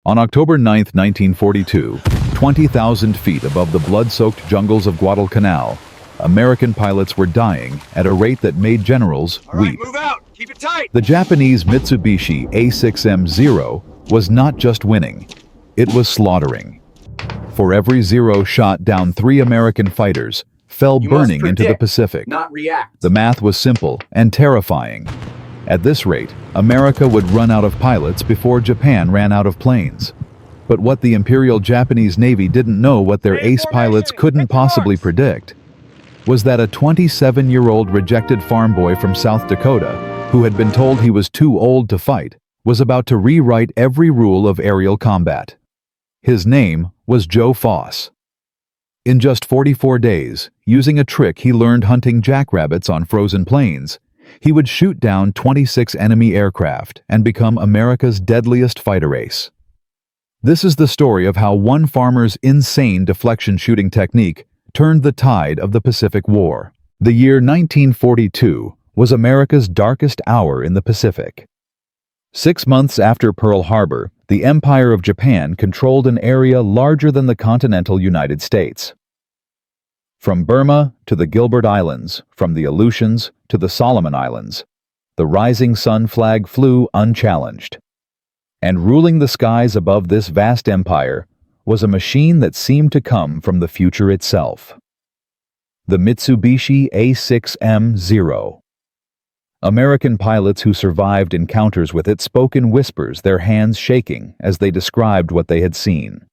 On October 9, 1942, 20,000 feet above the blood-soaked jungles of Guadalcanal, American pilots were dying at a rate that made generals weep. Move out! Keep it tight! The Japanese Mitsubishi A6M-0 was not just winning, it was slaughtering. For every Zero shot down 3 American fighters fell burning into the Pacific. Not react. The math was simple and terrifying. At this rate, America would run out of pilots before Japan ran out of planes. But what the Imperial Japanese Navy didn't know, what their ace pilots couldn't possibly predict, was that a 27-year-old rejected farm boy from South Dakota, who had been told he was too old to fight, was about to rewrite every rule of aerial combat. His name was Joe Foss. In just 44 days, using a trick he learned hunting jackrabbits on frozen plains, he would shoot down 26 enemy aircraft and become America's deadliest fighter ace. This is the story of how one farmer's insane deflection shooting technique turned the tide of the Pacific War. The year 1942 was America's darkest hour in the Pacific. 6 months after Pearl Harbor, the Empire of Japan controlled an area larger than the continental United States. From Burma to the Gilbert Islands, from the Aleutians to the Solomon Islands, the rising sun flag flew unchallenged. And ruling the skies above this vast empire was a machine that seemed to come from the future itself. The Mitsubishi A6M-0. American pilots who survived encounters with it spoke in whispers, their hands shaking as they described what they had seen.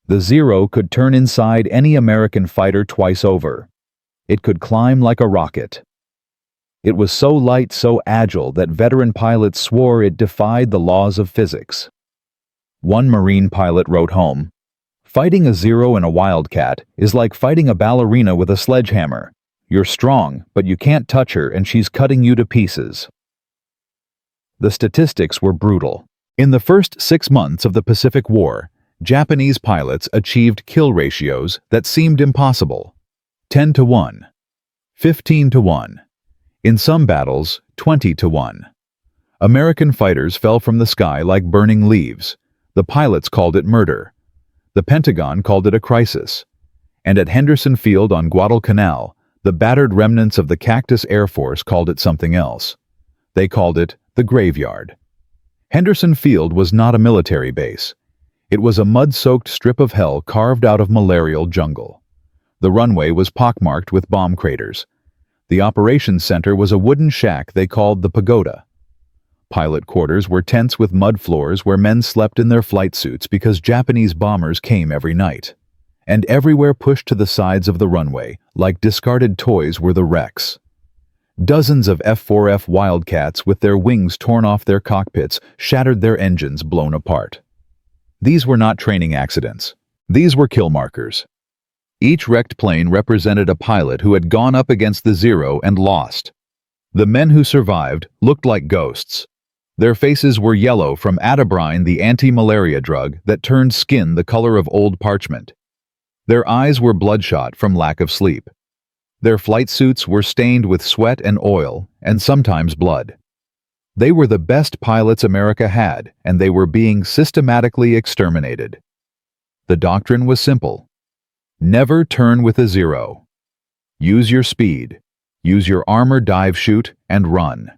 The Zero could turn inside any American fighter twice over. It could climb like a rocket. It was so light, so agile, that veteran pilots swore it defied the laws of physics. One Marine pilot wrote home, "Fighting a Zero in a Wildcat is like fighting a ballerina with a sledgehammer. You're strong, but you can't touch her and she's cutting you to pieces." The statistics were brutal. In the first 6 months of the Pacific War, Japanese pilots achieved kill ratios that seemed impossible. 10 to 1, 15 to 1, in some battles 20 to 1. American fighters fell from the sky like burning leaves. The pilots called it murder. The Pentagon called it a crisis. And at Henderson Field on Guadalcanal, the battered remnants of the Cactus Air Force called it something else. They called it the graveyard. Henderson Field was not a military base. It was a mud-soaked strip of hell carved out of malarial jungle. The runway was pockmarked with bomb craters. The operations center was a wooden shack they called the pagoda. Pilot quarters were tents with mud floors where men slept in their flight suits because Japanese bombers came every night. And everywhere pushed to the sides of the runway, like discarded toys, were the wrecks. Dozens of F-4F Wildcats with their wings torn off their cockpits, shattered, their engines blown apart. These were not training accidents. These were kill markers. Each wrecked plane represented a pilot who had gone up against the Zero and lost. The men who survived looked like ghosts. Their faces were yellow from atabrine, the anti-malaria drug that turned skin the color of old parchment. Their eyes were bloodshot from lack of sleep. Their flight suits were stained with sweat and oil, and sometimes blood. They were the best pilots America had, and they were being systematically exterminated. The doctrine was simple. Never turn with a Zero. Use your speed. Use your armor, dive, shoot, and run.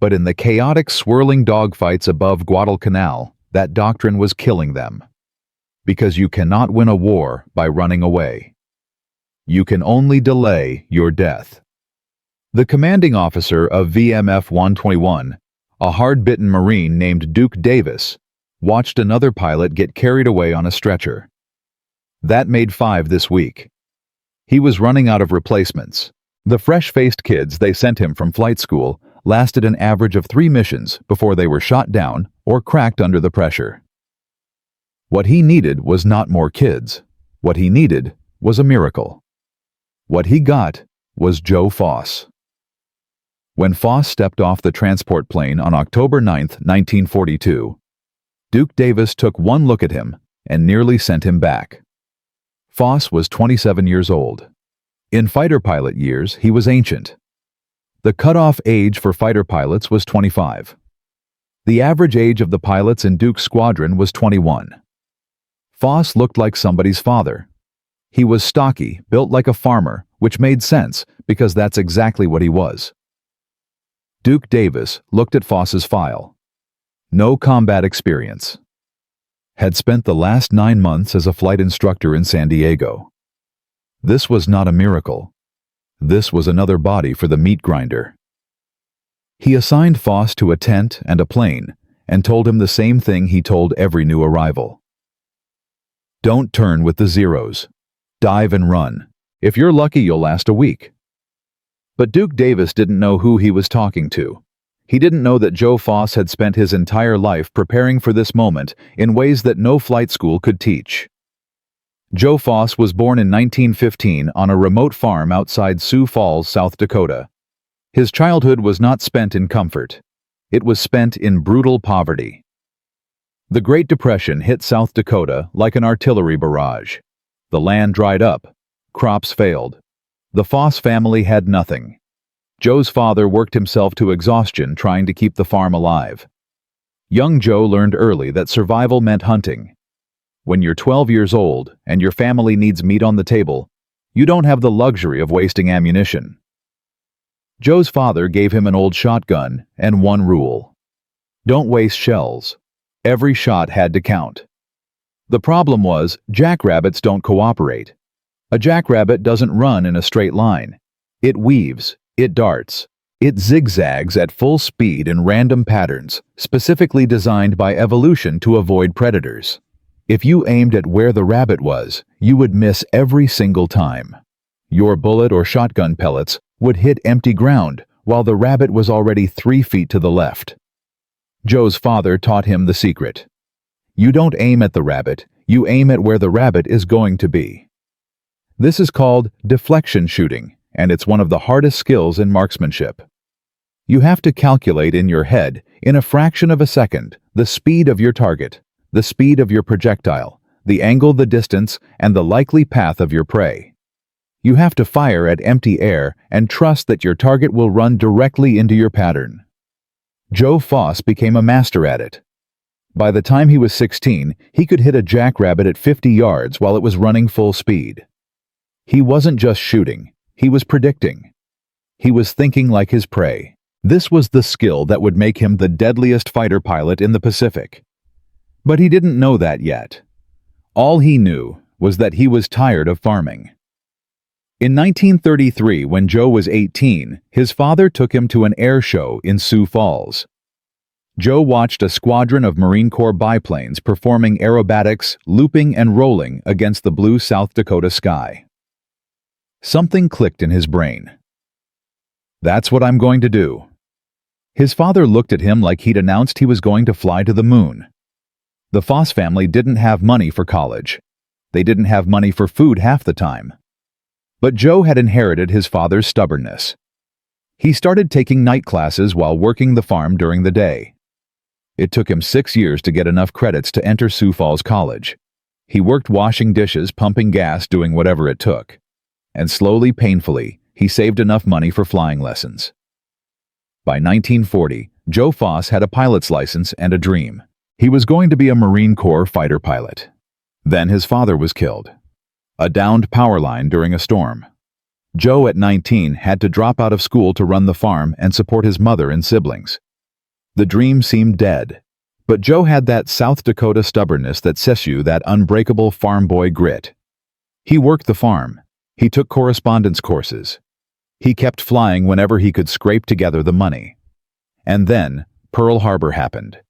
But in the chaotic, swirling dogfights above Guadalcanal, that doctrine was killing them. Because you cannot win a war by running away. You can only delay your death. The commanding officer of VMF 121, a hard-bitten Marine named Duke Davis, watched another pilot get carried away on a stretcher. That made 5 this week. He was running out of replacements. The fresh-faced kids they sent him from flight school lasted an average of 3 missions before they were shot down or cracked under the pressure. What he needed was not more kids. What he needed was a miracle. What he got was Joe Foss. When Foss stepped off the transport plane on October 9, 1942, Duke Davis took one look at him and nearly sent him back. Foss was 27 years old. In fighter pilot years, he was ancient. The cutoff age for fighter pilots was 25. The average age of the pilots in Duke's squadron was 21. Foss looked like somebody's father. He was stocky, built like a farmer, which made sense because that's exactly what he was. Duke Davis looked at Foss's file. No combat experience. Had spent the last 9 months as a flight instructor in San Diego. This was not a miracle. This was another body for the meat grinder. He assigned Foss to a tent and a plane and told him the same thing he told every new arrival. Don't turn with the zeros. Dive and run. If you're lucky, you'll last a week. But Duke Davis didn't know who he was talking to. He didn't know that Joe Foss had spent his entire life preparing for this moment in ways that no flight school could teach. Joe Foss was born in 1915 on a remote farm outside Sioux Falls, South Dakota. His childhood was not spent in comfort. It was spent in brutal poverty. The Great Depression hit South Dakota like an artillery barrage. The land dried up. Crops failed. The Foss family had nothing. Joe's father worked himself to exhaustion trying to keep the farm alive. Young Joe learned early that survival meant hunting. When you're 12 years old and your family needs meat on the table, you don't have the luxury of wasting ammunition. Joe's father gave him an old shotgun and one rule. Don't waste shells. Every shot had to count. The problem was, jackrabbits don't cooperate. A jackrabbit doesn't run in a straight line. It weaves, it darts, it zigzags at full speed in random patterns, specifically designed by evolution to avoid predators. If you aimed at where the rabbit was, you would miss every single time. Your bullet or shotgun pellets would hit empty ground while the rabbit was already 3 feet to the left. Joe's father taught him the secret. You don't aim at the rabbit, you aim at where the rabbit is going to be. This is called deflection shooting, and it's one of the hardest skills in marksmanship. You have to calculate in your head, in a fraction of a second, the speed of your target, the speed of your projectile, the angle, the distance, and the likely path of your prey. You have to fire at empty air and trust that your target will run directly into your pattern. Joe Foss became a master at it. By the time he was 16, he could hit a jackrabbit at 50 yards while it was running full speed. He wasn't just shooting, he was predicting. He was thinking like his prey. This was the skill that would make him the deadliest fighter pilot in the Pacific. But he didn't know that yet. All he knew was that he was tired of farming. In 1933, when Joe was 18, his father took him to an air show in Sioux Falls. Joe watched a squadron of Marine Corps biplanes performing aerobatics, looping and rolling against the blue South Dakota sky. Something clicked in his brain. That's what I'm going to do. His father looked at him like he'd announced he was going to fly to the moon. The Foss family didn't have money for college. They didn't have money for food half the time. But Joe had inherited his father's stubbornness. He started taking night classes while working the farm during the day. It took him 6 years to get enough credits to enter Sioux Falls College. He worked washing dishes, pumping gas, doing whatever it took. And slowly, painfully, he saved enough money for flying lessons. By 1940, Joe Foss had a pilot's license and a dream. He was going to be a Marine Corps fighter pilot. Then his father was killed. A downed power line during a storm. Joe, at 19, had to drop out of school to run the farm and support his mother and siblings. The dream seemed dead, but Joe had that South Dakota stubbornness that says you, that unbreakable farm boy grit. He worked the farm. He took correspondence courses. He kept flying whenever he could scrape together the money. And then Pearl Harbor happened.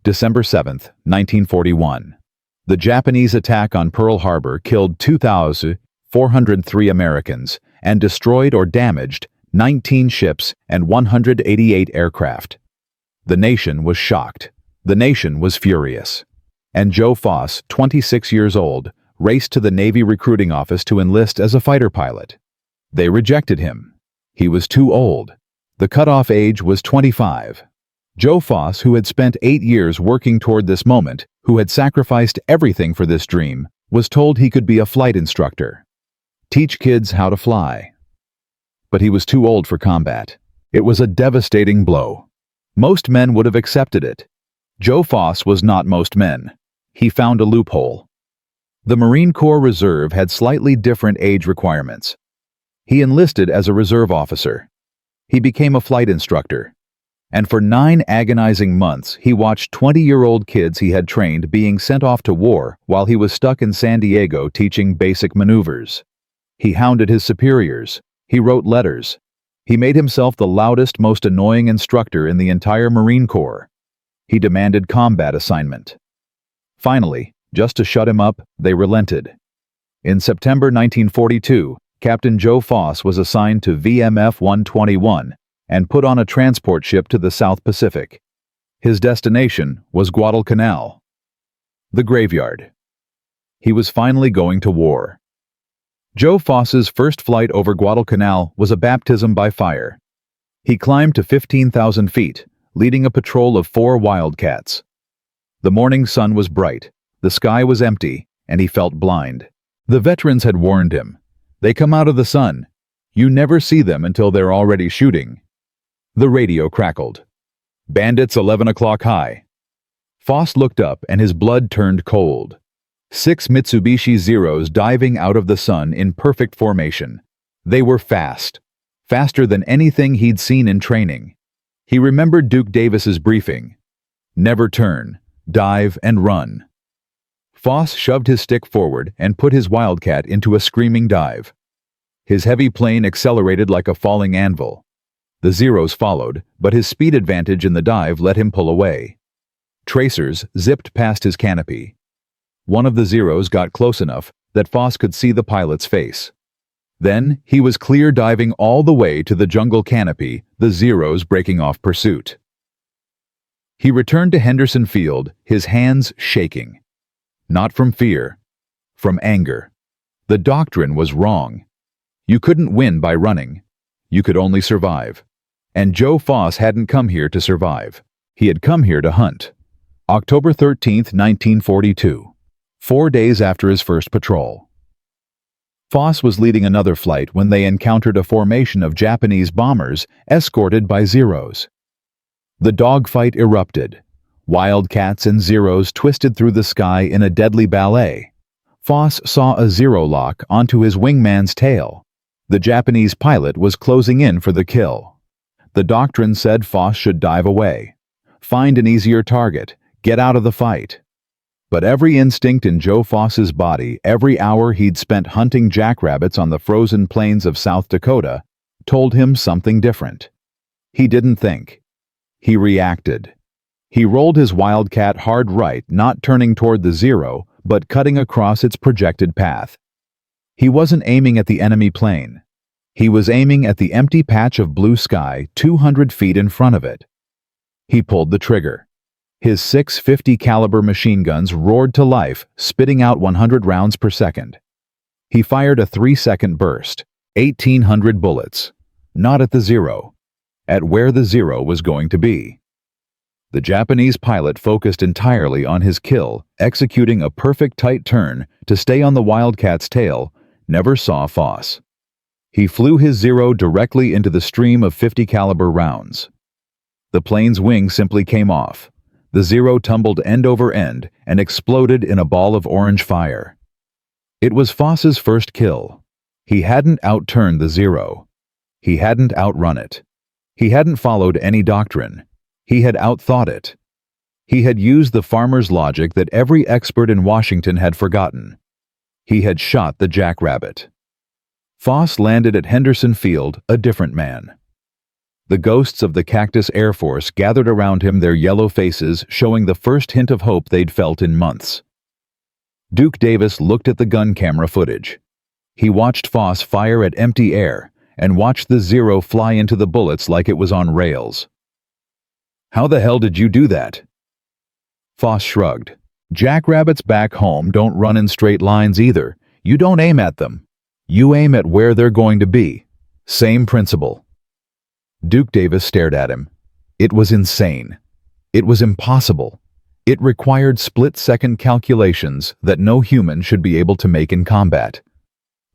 December 7, 1941. The Japanese attack on Pearl Harbor killed 2,403 Americans and destroyed or damaged 19 ships and 188 aircraft. The nation was shocked. The nation was furious. And Joe Foss, 26 years old, raced to the Navy recruiting office to enlist as a fighter pilot. They rejected him. He was too old. The cutoff age was 25. Joe Foss, who had spent 8 years working toward this moment, who had sacrificed everything for this dream, was told he could be a flight instructor. Teach kids how to fly. But he was too old for combat. It was a devastating blow. Most men would have accepted it. Joe Foss was not most men. He found a loophole. The Marine Corps Reserve had slightly different age requirements. He enlisted as a reserve officer. He became a flight instructor. And for 9 agonizing months, he watched 20-year-old kids he had trained being sent off to war while he was stuck in San Diego teaching basic maneuvers. He hounded his superiors. He wrote letters. He made himself the loudest, most annoying instructor in the entire Marine Corps. He demanded combat assignment. Finally, just to shut him up, they relented. In September 1942, Captain Joe Foss was assigned to VMF 121 and put on a transport ship to the South Pacific. His destination was Guadalcanal, the graveyard. He was finally going to war. Joe Foss's first flight over Guadalcanal was a baptism by fire. He climbed to 15,000 feet, leading a patrol of 4 wildcats. The morning sun was bright, the sky was empty, and he felt blind. The veterans had warned him. They come out of the sun. You never see them until they're already shooting. The radio crackled. Bandits 11 o'clock high. Foss looked up and his blood turned cold. 6 Mitsubishi Zeros diving out of the sun in perfect formation. They were fast. Faster than anything he'd seen in training. He remembered Duke Davis's briefing. Never turn, dive and run. Foss shoved his stick forward and put his Wildcat into a screaming dive. His heavy plane accelerated like a falling anvil. The Zeros followed, but his speed advantage in the dive let him pull away. Tracers zipped past his canopy. One of the Zeros got close enough that Foss could see the pilot's face. Then he was clear diving all the way to the jungle canopy, the Zeros breaking off pursuit. He returned to Henderson Field, his hands shaking. Not from fear, from anger. The doctrine was wrong. You couldn't win by running. You could only survive. And Joe Foss hadn't come here to survive. He had come here to hunt. October 13th, 1942. 4 days after his first patrol. Foss was leading another flight when they encountered a formation of Japanese bombers escorted by Zeros. The dogfight erupted. Wildcats and Zeros twisted through the sky in a deadly ballet. Foss saw a Zero lock onto his wingman's tail. The Japanese pilot was closing in for the kill. The doctrine said Foss should dive away. Find an easier target. Get out of the fight. But every instinct in Joe Foss's body, every hour he'd spent hunting jackrabbits on the frozen plains of South Dakota, told him something different. He didn't think. He reacted. He rolled his Wildcat hard right, not turning toward the Zero, but cutting across its projected path. He wasn't aiming at the enemy plane. He was aiming at the empty patch of blue sky 200 feet in front of it. He pulled the trigger. His 6.50 caliber machine guns roared to life, spitting out 100 rounds per second. He fired a 3-second burst, 1,800 bullets. Not at the Zero. At where the Zero was going to be. The Japanese pilot focused entirely on his kill, executing a perfect tight turn to stay on the Wildcat's tail, never saw Foss. He flew his Zero directly into the stream of 50 caliber rounds. The plane's wing simply came off. The Zero tumbled end over end and exploded in a ball of orange fire. It was Foss's first kill. He hadn't outturned the Zero. He hadn't outrun it. He hadn't followed any doctrine. He had outthought it. He had used the farmer's logic that every expert in Washington had forgotten. He had shot the jackrabbit. Foss landed at Henderson Field a different man. The ghosts of the Cactus Air Force gathered around him, their yellow faces showing the first hint of hope they'd felt in months. Duke Davis looked at the gun camera footage. He watched Foss fire at empty air and watched the Zero fly into the bullets like it was on rails. "How the hell did you do that?" Foss shrugged. "Jackrabbits back home don't run in straight lines either. You don't aim at them. You aim at where they're going to be. Same principle." Duke Davis stared at him. It was insane. It was impossible. It required split-second calculations that no human should be able to make in combat.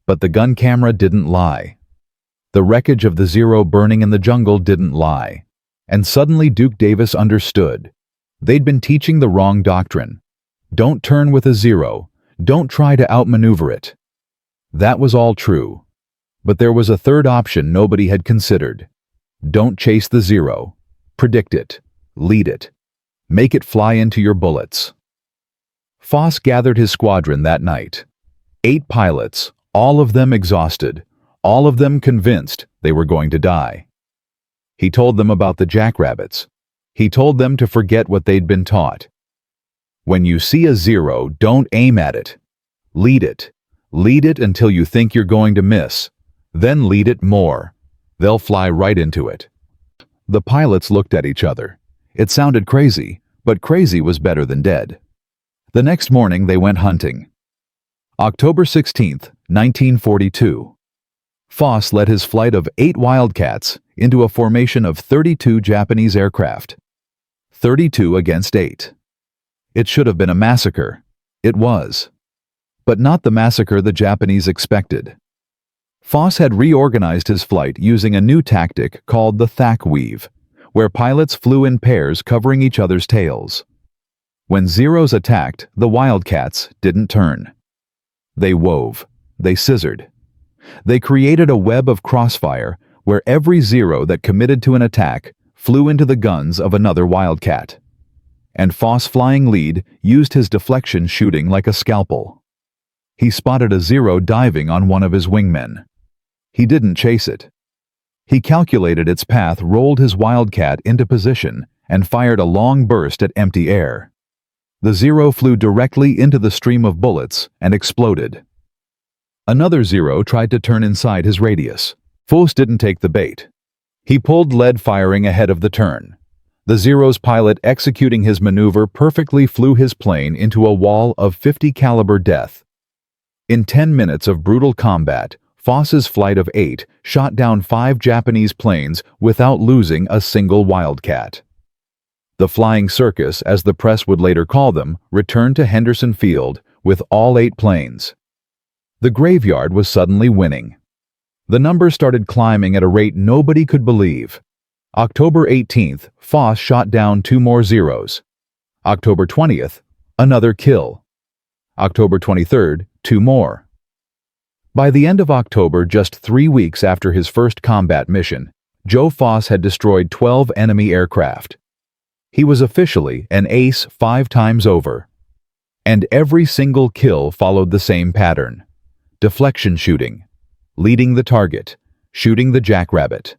But the gun camera didn't lie. The wreckage of the Zero burning in the jungle didn't lie. And suddenly Duke Davis understood. They'd been teaching the wrong doctrine. Don't turn with a zero. Don't try to outmaneuver it. That was all true. But there was a third option nobody had considered. Don't chase the zero. Predict it. Lead it. Make it fly into your bullets. Foss gathered his squadron that night. 8 pilots, all of them exhausted, all of them convinced they were going to die. He told them about the jackrabbits. He told them to forget what they'd been taught. When you see a zero, don't aim at it. Lead it. Lead it until you think you're going to miss. Then lead it more. They'll fly right into it. The pilots looked at each other. It sounded crazy, but crazy was better than dead. The next morning they went hunting. October 16th, 1942. Foss led his flight of 8 Wildcats into a formation of 32 Japanese aircraft. 32 against 8. It should have been a massacre. It was. But not the massacre the Japanese expected. Foss had reorganized his flight using a new tactic called the thack weave, where pilots flew in pairs covering each other's tails. When Zeros attacked, the Wildcats didn't turn. They wove. They scissored. They created a web of crossfire where every Zero that committed to an attack flew into the guns of another Wildcat. And Foss, flying lead, used his deflection shooting like a scalpel. He spotted a Zero diving on one of his wingmen. He didn't chase it. He calculated its path, rolled his Wildcat into position, and fired a long burst at empty air. The Zero flew directly into the stream of bullets and exploded. Another Zero tried to turn inside his radius. Foss didn't take the bait. He pulled lead firing ahead of the turn. The Zero's pilot, executing his maneuver, perfectly flew his plane into a wall of 50 caliber death. In 10 minutes of brutal combat, Foss's flight of 8 shot down 5 Japanese planes without losing a single Wildcat. The Flying Circus, as the press would later call them, returned to Henderson Field with all 8 planes. The graveyard was suddenly winning. The numbers started climbing at a rate nobody could believe. October 18th, Foss shot down 2 more Zeros. October 20th, another kill. October 23rd, 2 more. By the end of October, just 3 weeks after his first combat mission, Joe Foss had destroyed 12 enemy aircraft. He was officially an ace 5 times over. And every single kill followed the same pattern. Deflection shooting, leading the target, shooting the jackrabbit.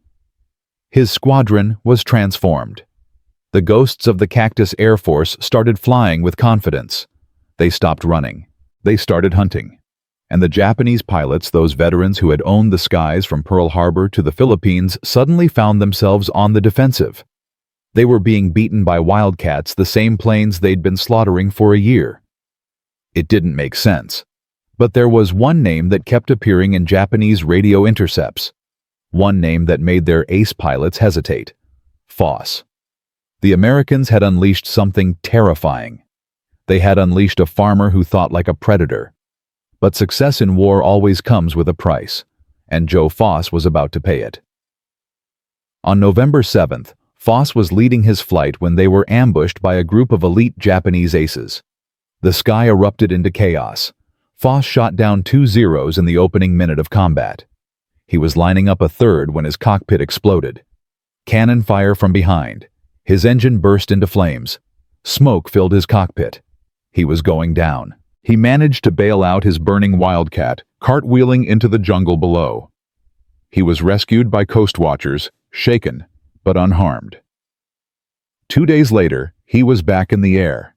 His squadron was transformed. The ghosts of the Cactus Air Force started flying with confidence. They stopped running. They started hunting. And the Japanese pilots, those veterans who had owned the skies from Pearl Harbor to the Philippines, suddenly found themselves on the defensive. They were being beaten by Wildcats, the same planes they'd been slaughtering for a year. It didn't make sense. But there was one name that kept appearing in Japanese radio intercepts. One name that made their ace pilots hesitate. Foss. The Americans had unleashed something terrifying. They had unleashed a farmer who thought like a predator. But success in war always comes with a price, and Joe Foss was about to pay it. On November 7th, Foss was leading his flight when they were ambushed by a group of elite Japanese aces. The sky erupted into chaos. Foss shot down 2 Zeros in the opening minute of combat. He was lining up a third when his cockpit exploded. Cannon fire from behind. His engine burst into flames. Smoke filled his cockpit. He was going down. He managed to bail out his burning Wildcat, cartwheeling into the jungle below. He was rescued by coast watchers, shaken but unharmed. 2 days later, he was back in the air.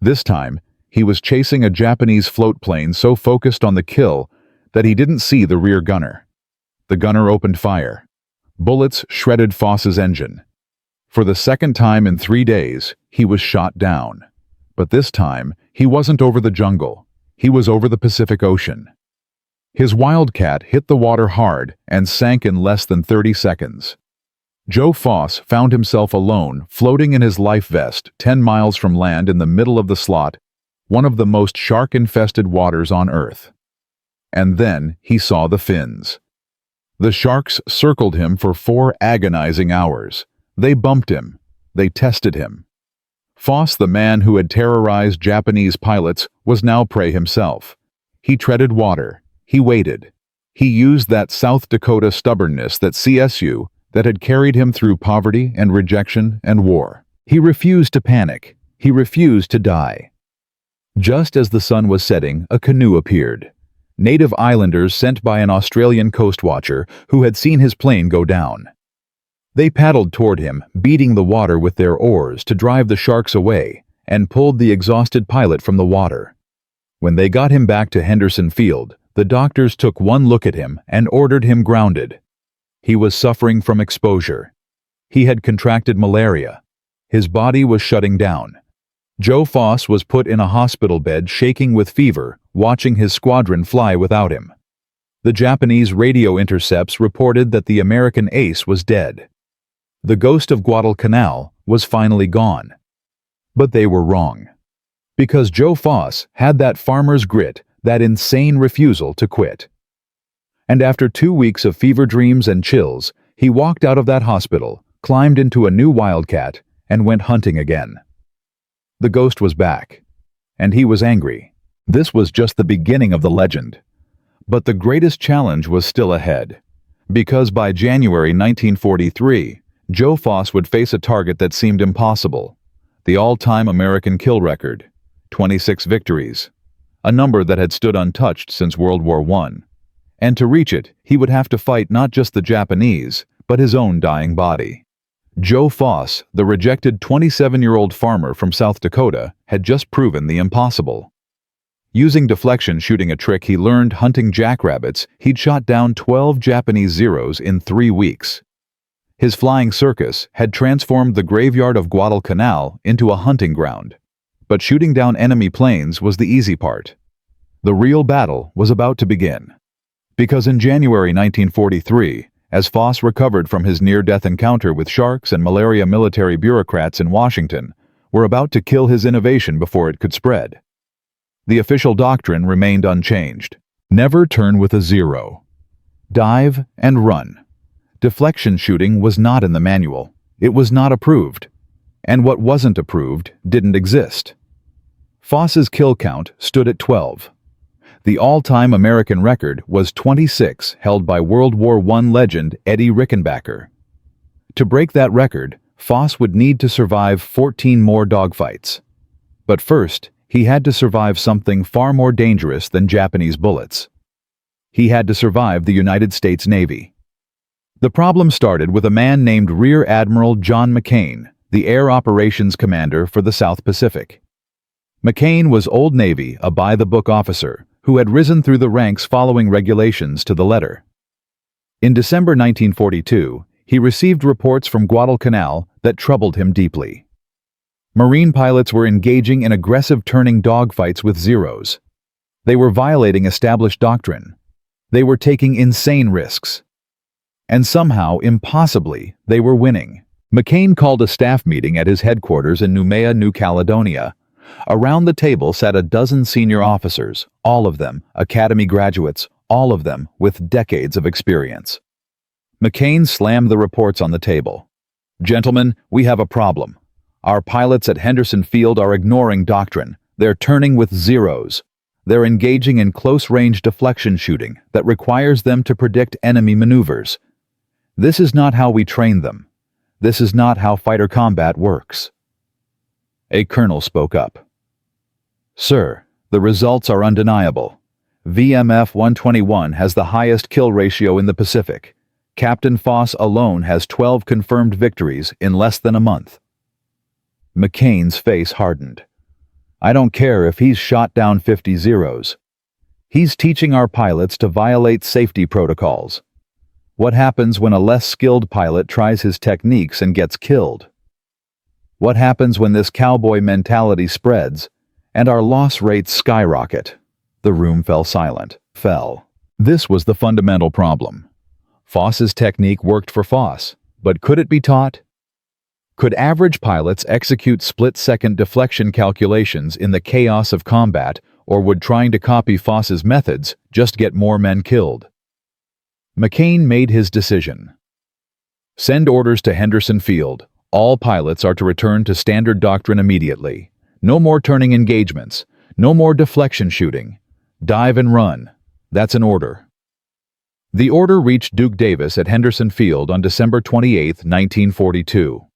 This time, he was chasing a Japanese float plane so focused on the kill that he didn't see the rear gunner. The gunner opened fire. Bullets shredded Foss's engine. For the second time in 3 days, he was shot down. But this time, he wasn't over the jungle. He was over the Pacific Ocean. His Wildcat hit the water hard and sank in less than 30 seconds. Joe Foss found himself alone, floating in his life vest 10 miles from land in the middle of the slot, one of the most shark-infested waters on Earth. And then he saw the fins. The sharks circled him for 4 agonizing hours. They bumped him. They tested him. Foss, the man who had terrorized Japanese pilots, was now prey himself. He treaded water. He waited. He used that South Dakota stubbornness, that CSU, that had carried him through poverty and rejection and war. He refused to panic. He refused to die. Just as the sun was setting, a canoe appeared. Native islanders sent by an Australian coast watcher who had seen his plane go down. They paddled toward him, beating the water with their oars to drive the sharks away, and pulled the exhausted pilot from the water. When they got him back to Henderson Field, the doctors took one look at him and ordered him grounded. He was suffering from exposure. He had contracted malaria. His body was shutting down. Joe Foss was put in a hospital bed, shaking with fever, watching his squadron fly without him. The Japanese radio intercepts reported that the American ace was dead. The ghost of Guadalcanal was finally gone. But they were wrong. Because Joe Foss had that farmer's grit, that insane refusal to quit. And after 2 weeks of fever dreams and chills, he walked out of that hospital, climbed into a new Wildcat, and went hunting again. The ghost was back, and he was angry. This was just the beginning of the legend. But the greatest challenge was still ahead. Because by January 1943, Joe Foss would face a target that seemed impossible. The all-time American kill record, 26 victories, a number that had stood untouched since World War I. And to reach it, he would have to fight not just the Japanese, but his own dying body. Joe Foss, the rejected 27-year-old farmer from South Dakota, had just proven the impossible. Using deflection shooting, a trick he learned hunting jackrabbits, he'd shot down 12 Japanese Zeros in 3 weeks. His flying circus had transformed the graveyard of Guadalcanal into a hunting ground. But shooting down enemy planes was the easy part. The real battle was about to begin. Because in January 1943, as Foss recovered from his near-death encounter with sharks and malaria, military bureaucrats in Washington were about to kill his innovation before it could spread. The official doctrine remained unchanged. Never turn with a zero. Dive and run. Deflection shooting was not in the manual. It was not approved. And what wasn't approved didn't exist. Foss's kill count stood at 12. The all-time American record was 26, held by World War I legend Eddie Rickenbacker. To break that record, Foss would need to survive 14 more dogfights. But first, he had to survive something far more dangerous than Japanese bullets. He had to survive the United States Navy. The problem started with a man named Rear Admiral John McCain, the Air Operations Commander for the South Pacific. McCain was Old Navy, a by-the-book officer, who had risen through the ranks following regulations to the letter. In December 1942, he received reports from Guadalcanal that troubled him deeply. Marine pilots were engaging in aggressive turning dogfights with Zeros. They were violating established doctrine. They were taking insane risks. And somehow, impossibly, they were winning. McCain called a staff meeting at his headquarters in Noumea, New Caledonia. Around the table sat a dozen senior officers, all of them academy graduates, all of them with decades of experience. McCain slammed the reports on the table. "Gentlemen, we have a problem. Our pilots at Henderson Field are ignoring doctrine. They're turning with Zeros. They're engaging in close-range deflection shooting that requires them to predict enemy maneuvers. This is not how we train them. This is not how fighter combat works." A colonel spoke up. "Sir, the results are undeniable. VMF 121 has the highest kill ratio in the Pacific. Captain Foss alone has 12 confirmed victories in less than a month." McCain's face hardened. "I don't care if he's shot down 50 Zeros. He's teaching our pilots to violate safety protocols. What happens when a less skilled pilot tries his techniques and gets killed? What happens when this cowboy mentality spreads and our loss rates skyrocket?" The room fell silent. This was the fundamental problem. Foss's technique worked for Foss, but could it be taught? Could average pilots execute split-second deflection calculations in the chaos of combat, or would trying to copy Foss's methods just get more men killed? McCain made his decision. "Send orders to Henderson Field. All pilots are to return to standard doctrine immediately. No more turning engagements. No more deflection shooting. Dive and run. That's an order. The order reached Duke Davis at Henderson Field on December 28, 1942.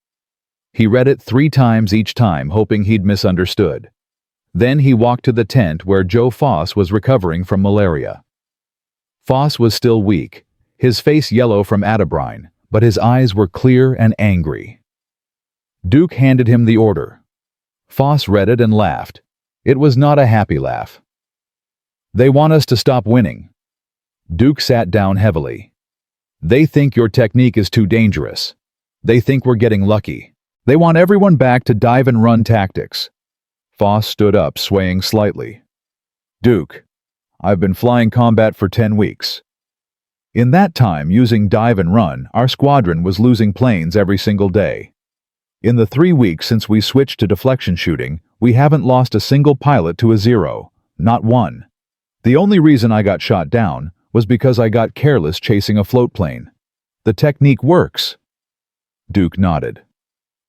He read it 3 times each time, hoping he'd misunderstood. Then he walked to the tent where Joe Foss was recovering from malaria. Foss was still weak, his face yellow from atabrine, but his eyes were clear and angry. Duke handed him the order. Foss read it and laughed. It was not a happy laugh. "They want us to stop winning." Duke sat down heavily. "They think your technique is too dangerous. They think we're getting lucky. They want everyone back to dive and run tactics." Foss stood up, swaying slightly. "Duke, I've been flying combat for 10 weeks. In that time, using dive and run, our squadron was losing planes every single day. In the 3 weeks since we switched to deflection shooting, we haven't lost a single pilot to a 0, not one. The only reason I got shot down was because I got careless chasing a float plane. The technique works." Duke nodded.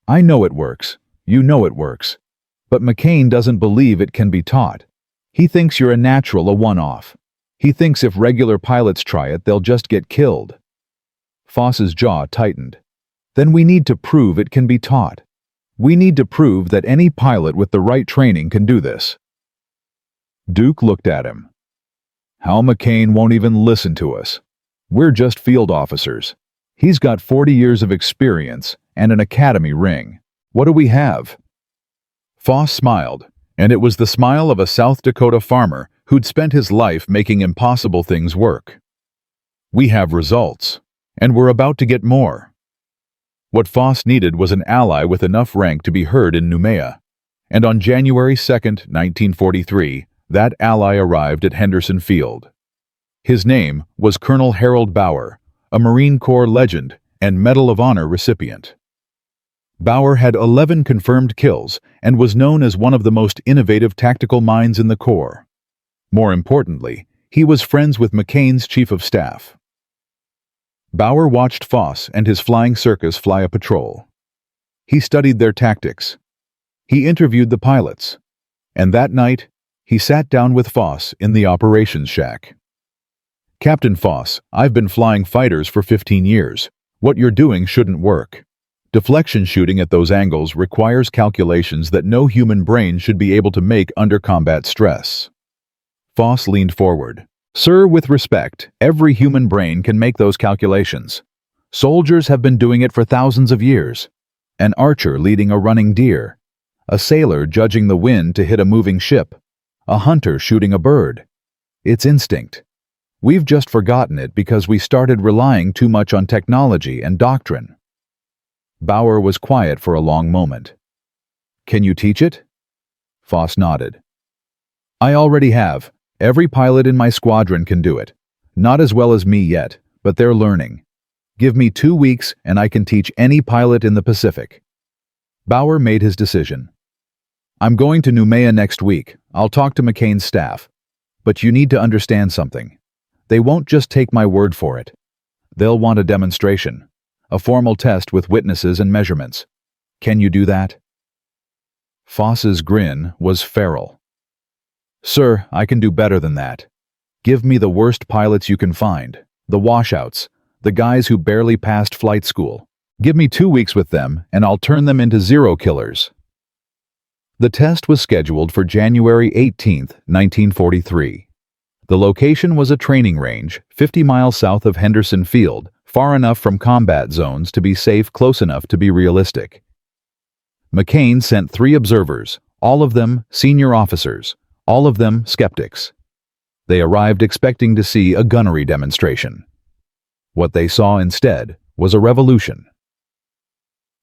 "I know it works. You know it works. But McCain doesn't believe it can be taught. He thinks you're a natural, a one-off. He thinks if regular pilots try it, they'll just get killed." Foss's jaw tightened. "Then we need to prove it can be taught. We need to prove that any pilot with the right training can do this." Duke looked at him. "Hal McCain won't even listen to us. We're just field officers. He's got 40 years of experience and an academy ring. What do we have?" Foss smiled, and it was the smile of a South Dakota farmer who'd spent his life making impossible things work. "We have results, and we're about to get more." What Foss needed was an ally with enough rank to be heard in Noumea, and on January 2, 1943, that ally arrived at Henderson Field. His name was Colonel Harold Bauer, a Marine Corps legend and Medal of Honor recipient. Bauer had 11 confirmed kills and was known as one of the most innovative tactical minds in the Corps. More importantly, he was friends with McCain's chief of staff. Bauer watched Foss and his flying circus fly a patrol. He studied their tactics. He interviewed the pilots. And that night, he sat down with Foss in the operations shack. "Captain Foss, I've been flying fighters for 15 years. What you're doing shouldn't work. Deflection shooting at those angles requires calculations that no human brain should be able to make under combat stress." Foss leaned forward. "Sir, with respect, every human brain can make those calculations. Soldiers have been doing it for thousands of years. An archer leading a running deer. A sailor judging the wind to hit a moving ship. A hunter shooting a bird. It's instinct. We've just forgotten it because we started relying too much on technology and doctrine." Bauer was quiet for a long moment. "Can you teach it?" Foss nodded. "I already have. Every pilot in my squadron can do it. Not as well as me yet, but they're learning. Give me 2 weeks and I can teach any pilot in the Pacific." Bauer made his decision. "I'm going to Noumea next week. I'll talk to McCain's staff. But you need to understand something. They won't just take my word for it. They'll want a demonstration. A formal test with witnesses and measurements. Can you do that?" Foss's grin was feral. "Sir, I can do better than that. Give me the worst pilots you can find, the washouts, the guys who barely passed flight school. Give me 2 weeks with them, and I'll turn them into zero killers." The test was scheduled for January 18, 1943. The location was a training range 50 miles south of Henderson Field, far enough from combat zones to be safe, close enough to be realistic. McCain sent 3 observers, all of them senior officers, all of them skeptics. They arrived expecting to see a gunnery demonstration. What they saw instead was a revolution.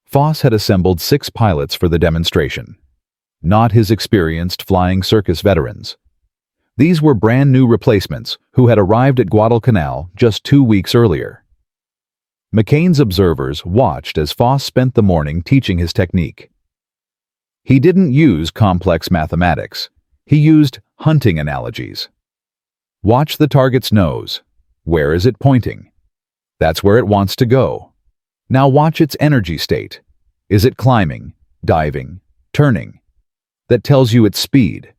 Foss had assembled 6 pilots for the demonstration. Not his experienced flying circus veterans. These were brand new replacements who had arrived at Guadalcanal just 2 weeks earlier. McCain's observers watched as Foss spent the morning teaching his technique. He didn't use complex mathematics. He used hunting analogies. Watch the target's nose. Where is it pointing? That's where it wants to go. Now watch its energy state. Is it climbing, diving, turning? That tells you its speed.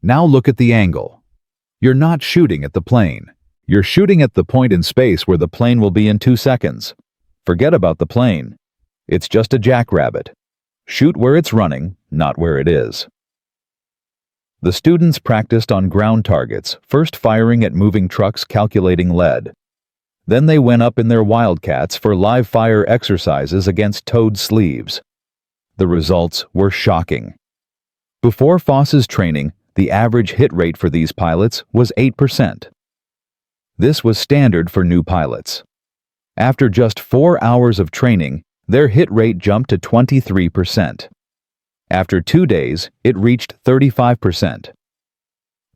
Now look at the angle. You're not shooting at the plane. You're shooting at the point in space where the plane will be in 2 seconds. Forget about the plane. It's just a jackrabbit. Shoot where it's running, not where it is. The students practiced on ground targets, first firing at moving trucks calculating lead. Then they went up in their Wildcats for live fire exercises against towed sleeves. The results were shocking. Before Foss's training, the average hit rate for these pilots was 8%. This was standard for new pilots. After just 4 hours of training, their hit rate jumped to 23%. After 2 days, it reached 35%.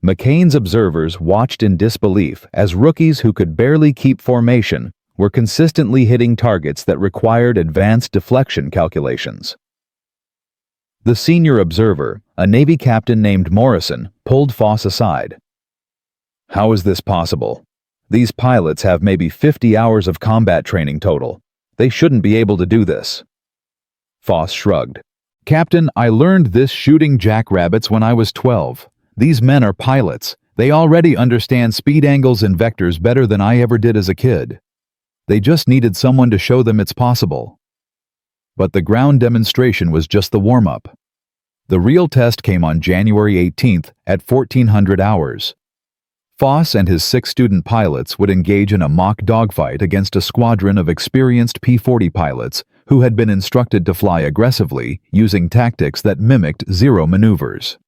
McCain's observers watched in disbelief as rookies who could barely keep formation were consistently hitting targets that required advanced deflection calculations. The senior observer, a Navy captain named Morrison, pulled Foss aside. "How is this possible? These pilots have maybe 50 hours of combat training total. They shouldn't be able to do this." Foss shrugged. "Captain, I learned this shooting jackrabbits when I was 12. These men are pilots. They already understand speed angles and vectors better than I ever did as a kid. They just needed someone to show them it's possible." But the ground demonstration was just the warm-up. The real test came on January 18th at 1400 hours. Foss and his 6 student pilots would engage in a mock dogfight against a squadron of experienced P-40 pilots who had been instructed to fly aggressively using tactics that mimicked zero maneuvers.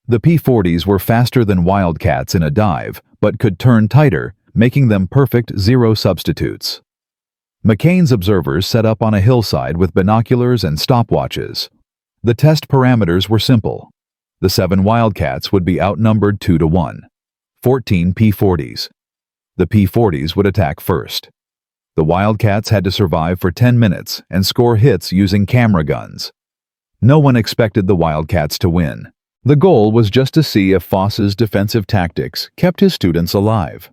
The P-40s were faster than Wildcats in a dive, but could turn tighter, making them perfect zero substitutes. McCain's observers set up on a hillside with binoculars and stopwatches. The test parameters were simple. The 7 Wildcats would be outnumbered 2-1. 14 P-40s. The P-40s would attack first. The Wildcats had to survive for 10 minutes and score hits using camera guns. No one expected the Wildcats to win. The goal was just to see if Foss's defensive tactics kept his students alive.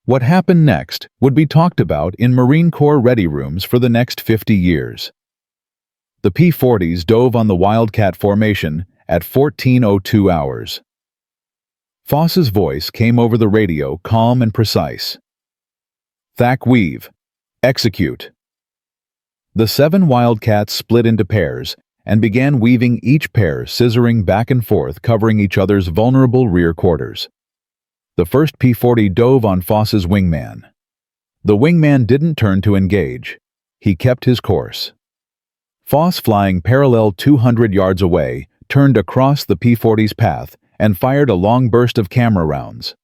What happened next would be talked about in Marine Corps ready rooms for the next 50 years. The P-40s dove on the Wildcat formation at 14:02 hours. Foss's voice came over the radio, calm and precise. "Thack weave. Execute." The 7 Wildcats split into pairs and began weaving each pair, scissoring back and forth, covering each other's vulnerable rear quarters. The first P-40 dove on Foss's wingman. The wingman didn't turn to engage. He kept his course. Foss, flying parallel 200 yards away, turned across the P-40's path and fired a long burst of camera rounds.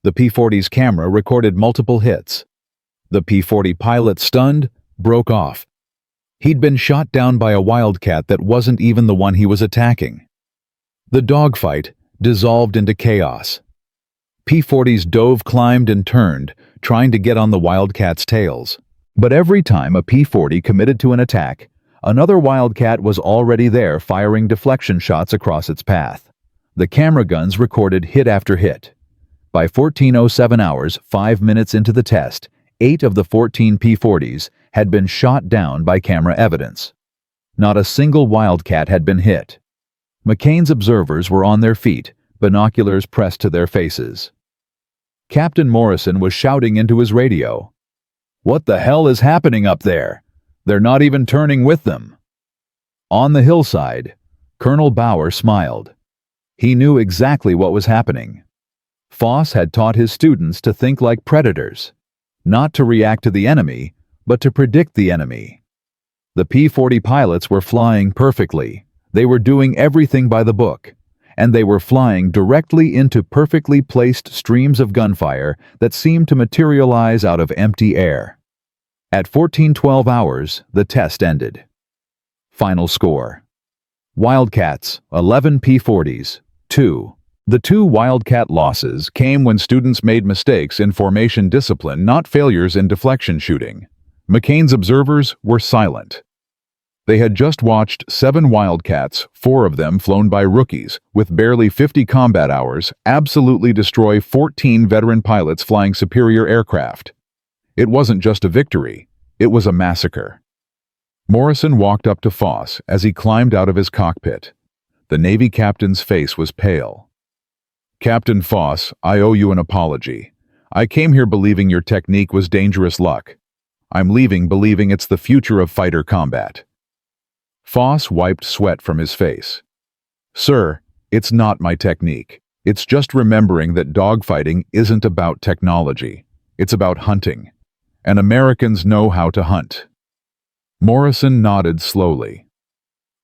The P-40's camera recorded multiple hits. The P-40 pilot, stunned, broke off. He'd been shot down by a Wildcat that wasn't even the one he was attacking. The dogfight dissolved into chaos. P-40s dove, climbed, and turned, trying to get on the Wildcats' tails. But every time a P-40 committed to an attack, another Wildcat was already there firing deflection shots across its path. The camera guns recorded hit after hit. By 14:07 hours, 5 minutes into the test, 8 of the 14 P-40s had been shot down by camera evidence. Not a single Wildcat had been hit. McCain's observers were on their feet, binoculars pressed to their faces. Captain Morrison was shouting into his radio, "What the hell is happening up there? They're not even turning with them." On the hillside, Colonel Bauer smiled. He knew exactly what was happening. Foss had taught his students to think like predators, not to react to the enemy, but to predict the enemy. The P-40 pilots were flying perfectly. They were doing everything by the book, and they were flying directly into perfectly placed streams of gunfire that seemed to materialize out of empty air. At 14:12 hours, the test ended. Final score: Wildcats, 11 P-40s, 2. The 2 Wildcat losses came when students made mistakes in formation discipline, not failures in deflection shooting. McCain's observers were silent. They had just watched 7 Wildcats, 4 of them flown by rookies, with barely 50 combat hours, absolutely destroy 14 veteran pilots flying superior aircraft. It wasn't just a victory, it was a massacre. Morrison walked up to Foss as he climbed out of his cockpit. The Navy captain's face was pale. "Captain Foss, I owe you an apology. I came here believing your technique was dangerous luck. I'm leaving believing it's the future of fighter combat." Foss wiped sweat from his face. "Sir, it's not my technique. It's just remembering that dogfighting isn't about technology. It's about hunting. And Americans know how to hunt." Morrison nodded slowly.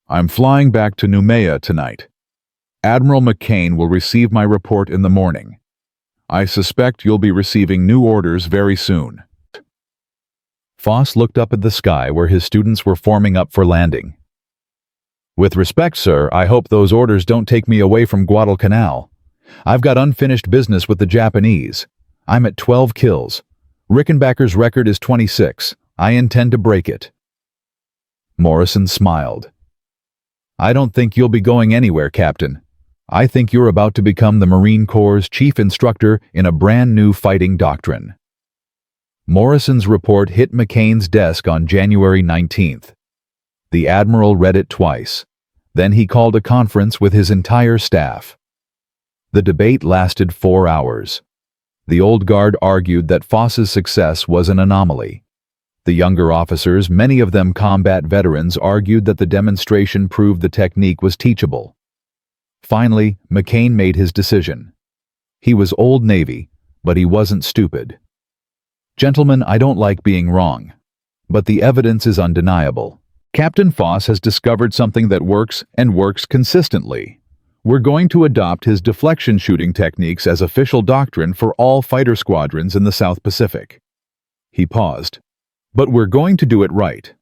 "I'm flying back to Noumea tonight. Admiral McCain will receive my report in the morning. I suspect you'll be receiving new orders very soon." Foss looked up at the sky where his students were forming up for landing. "With respect, sir, I hope those orders don't take me away from Guadalcanal. I've got unfinished business with the Japanese. I'm at 12 kills. Rickenbacker's record is 26. I intend to break it." Morrison smiled. "I don't think you'll be going anywhere, Captain. I think you're about to become the Marine Corps' chief instructor in a brand new fighting doctrine." Morrison's report hit McCain's desk on January 19th. The Admiral read it twice. Then he called a conference with his entire staff. The debate lasted 4 hours. The old guard argued that Foss's success was an anomaly. The younger officers, many of them combat veterans, argued that the demonstration proved the technique was teachable. Finally, McCain made his decision. He was old Navy, but he wasn't stupid. "Gentlemen, I don't like being wrong, but the evidence is undeniable. Captain Foss has discovered something that works and works consistently. We're going to adopt his deflection shooting techniques as official doctrine for all fighter squadrons in the South Pacific." He paused. "But we're going to do it right.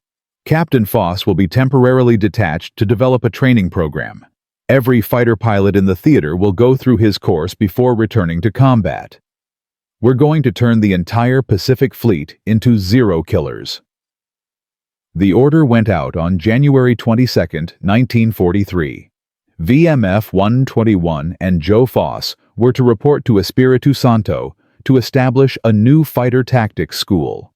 Captain Foss will be temporarily detached to develop a training program. Every fighter pilot in the theater will go through his course before returning to combat. We're going to turn the entire Pacific Fleet into zero killers." The order went out on January 22, 1943. VMF 121 and Joe Foss were to report to Espiritu Santo to establish a new fighter tactics school.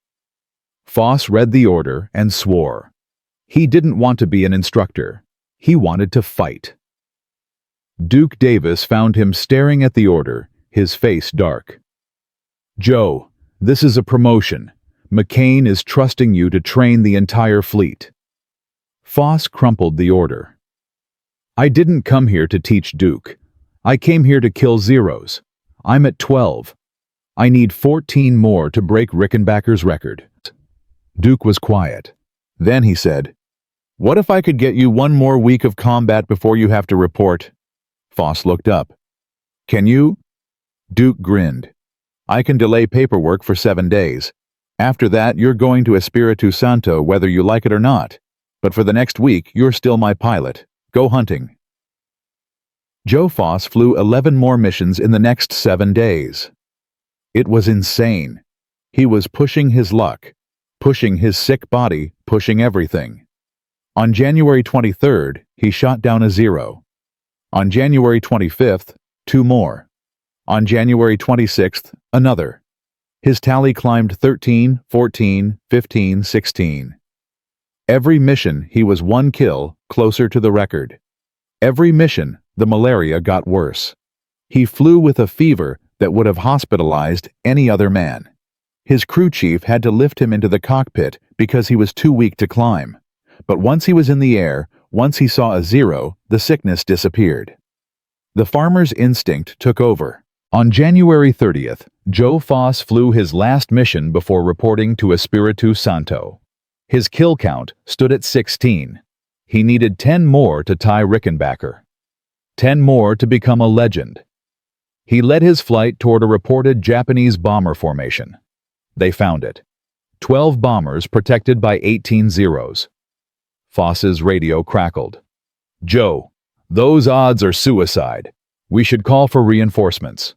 Foss read the order and swore. He didn't want to be an instructor. He wanted to fight. Duke Davis found him staring at the order, his face dark. "Joe, this is a promotion. McCain is trusting you to train the entire fleet." Foss crumpled the order. "I didn't come here to teach Duke. I came here to kill zeros. I'm at 12. I need 14 more to break Rickenbacker's record." Duke was quiet. Then he said, "What if I could get you one more week of combat before you have to report?" Foss looked up. "Can you?" Duke grinned. "I can delay paperwork for 7 days. After that, you're going to Espiritu Santo whether you like it or not. But for the next week, you're still my pilot. Go hunting." Joe Foss flew 11 more missions in the next 7 days. It was insane. He was pushing his luck, pushing his sick body, pushing everything. On January 23rd, he shot down a zero. On January 25th, 2 more. On January 26th, another. His tally climbed 13, 14, 15, 16. Every mission, he was 1 kill closer to the record. Every mission, the malaria got worse. He flew with a fever that would have hospitalized any other man. His crew chief had to lift him into the cockpit because he was too weak to climb. But once he was in the air, once he saw a zero, the sickness disappeared. The farmer's instinct took over. On January 30th, Joe Foss flew his last mission before reporting to Espiritu Santo. His kill count stood at 16. He needed 10 more to tie Rickenbacker. 10 more to become a legend. He led his flight toward a reported Japanese bomber formation. They found it. 12 bombers protected by 18 zeros. Foss's radio crackled. "Joe, those odds are suicide. We should call for reinforcements."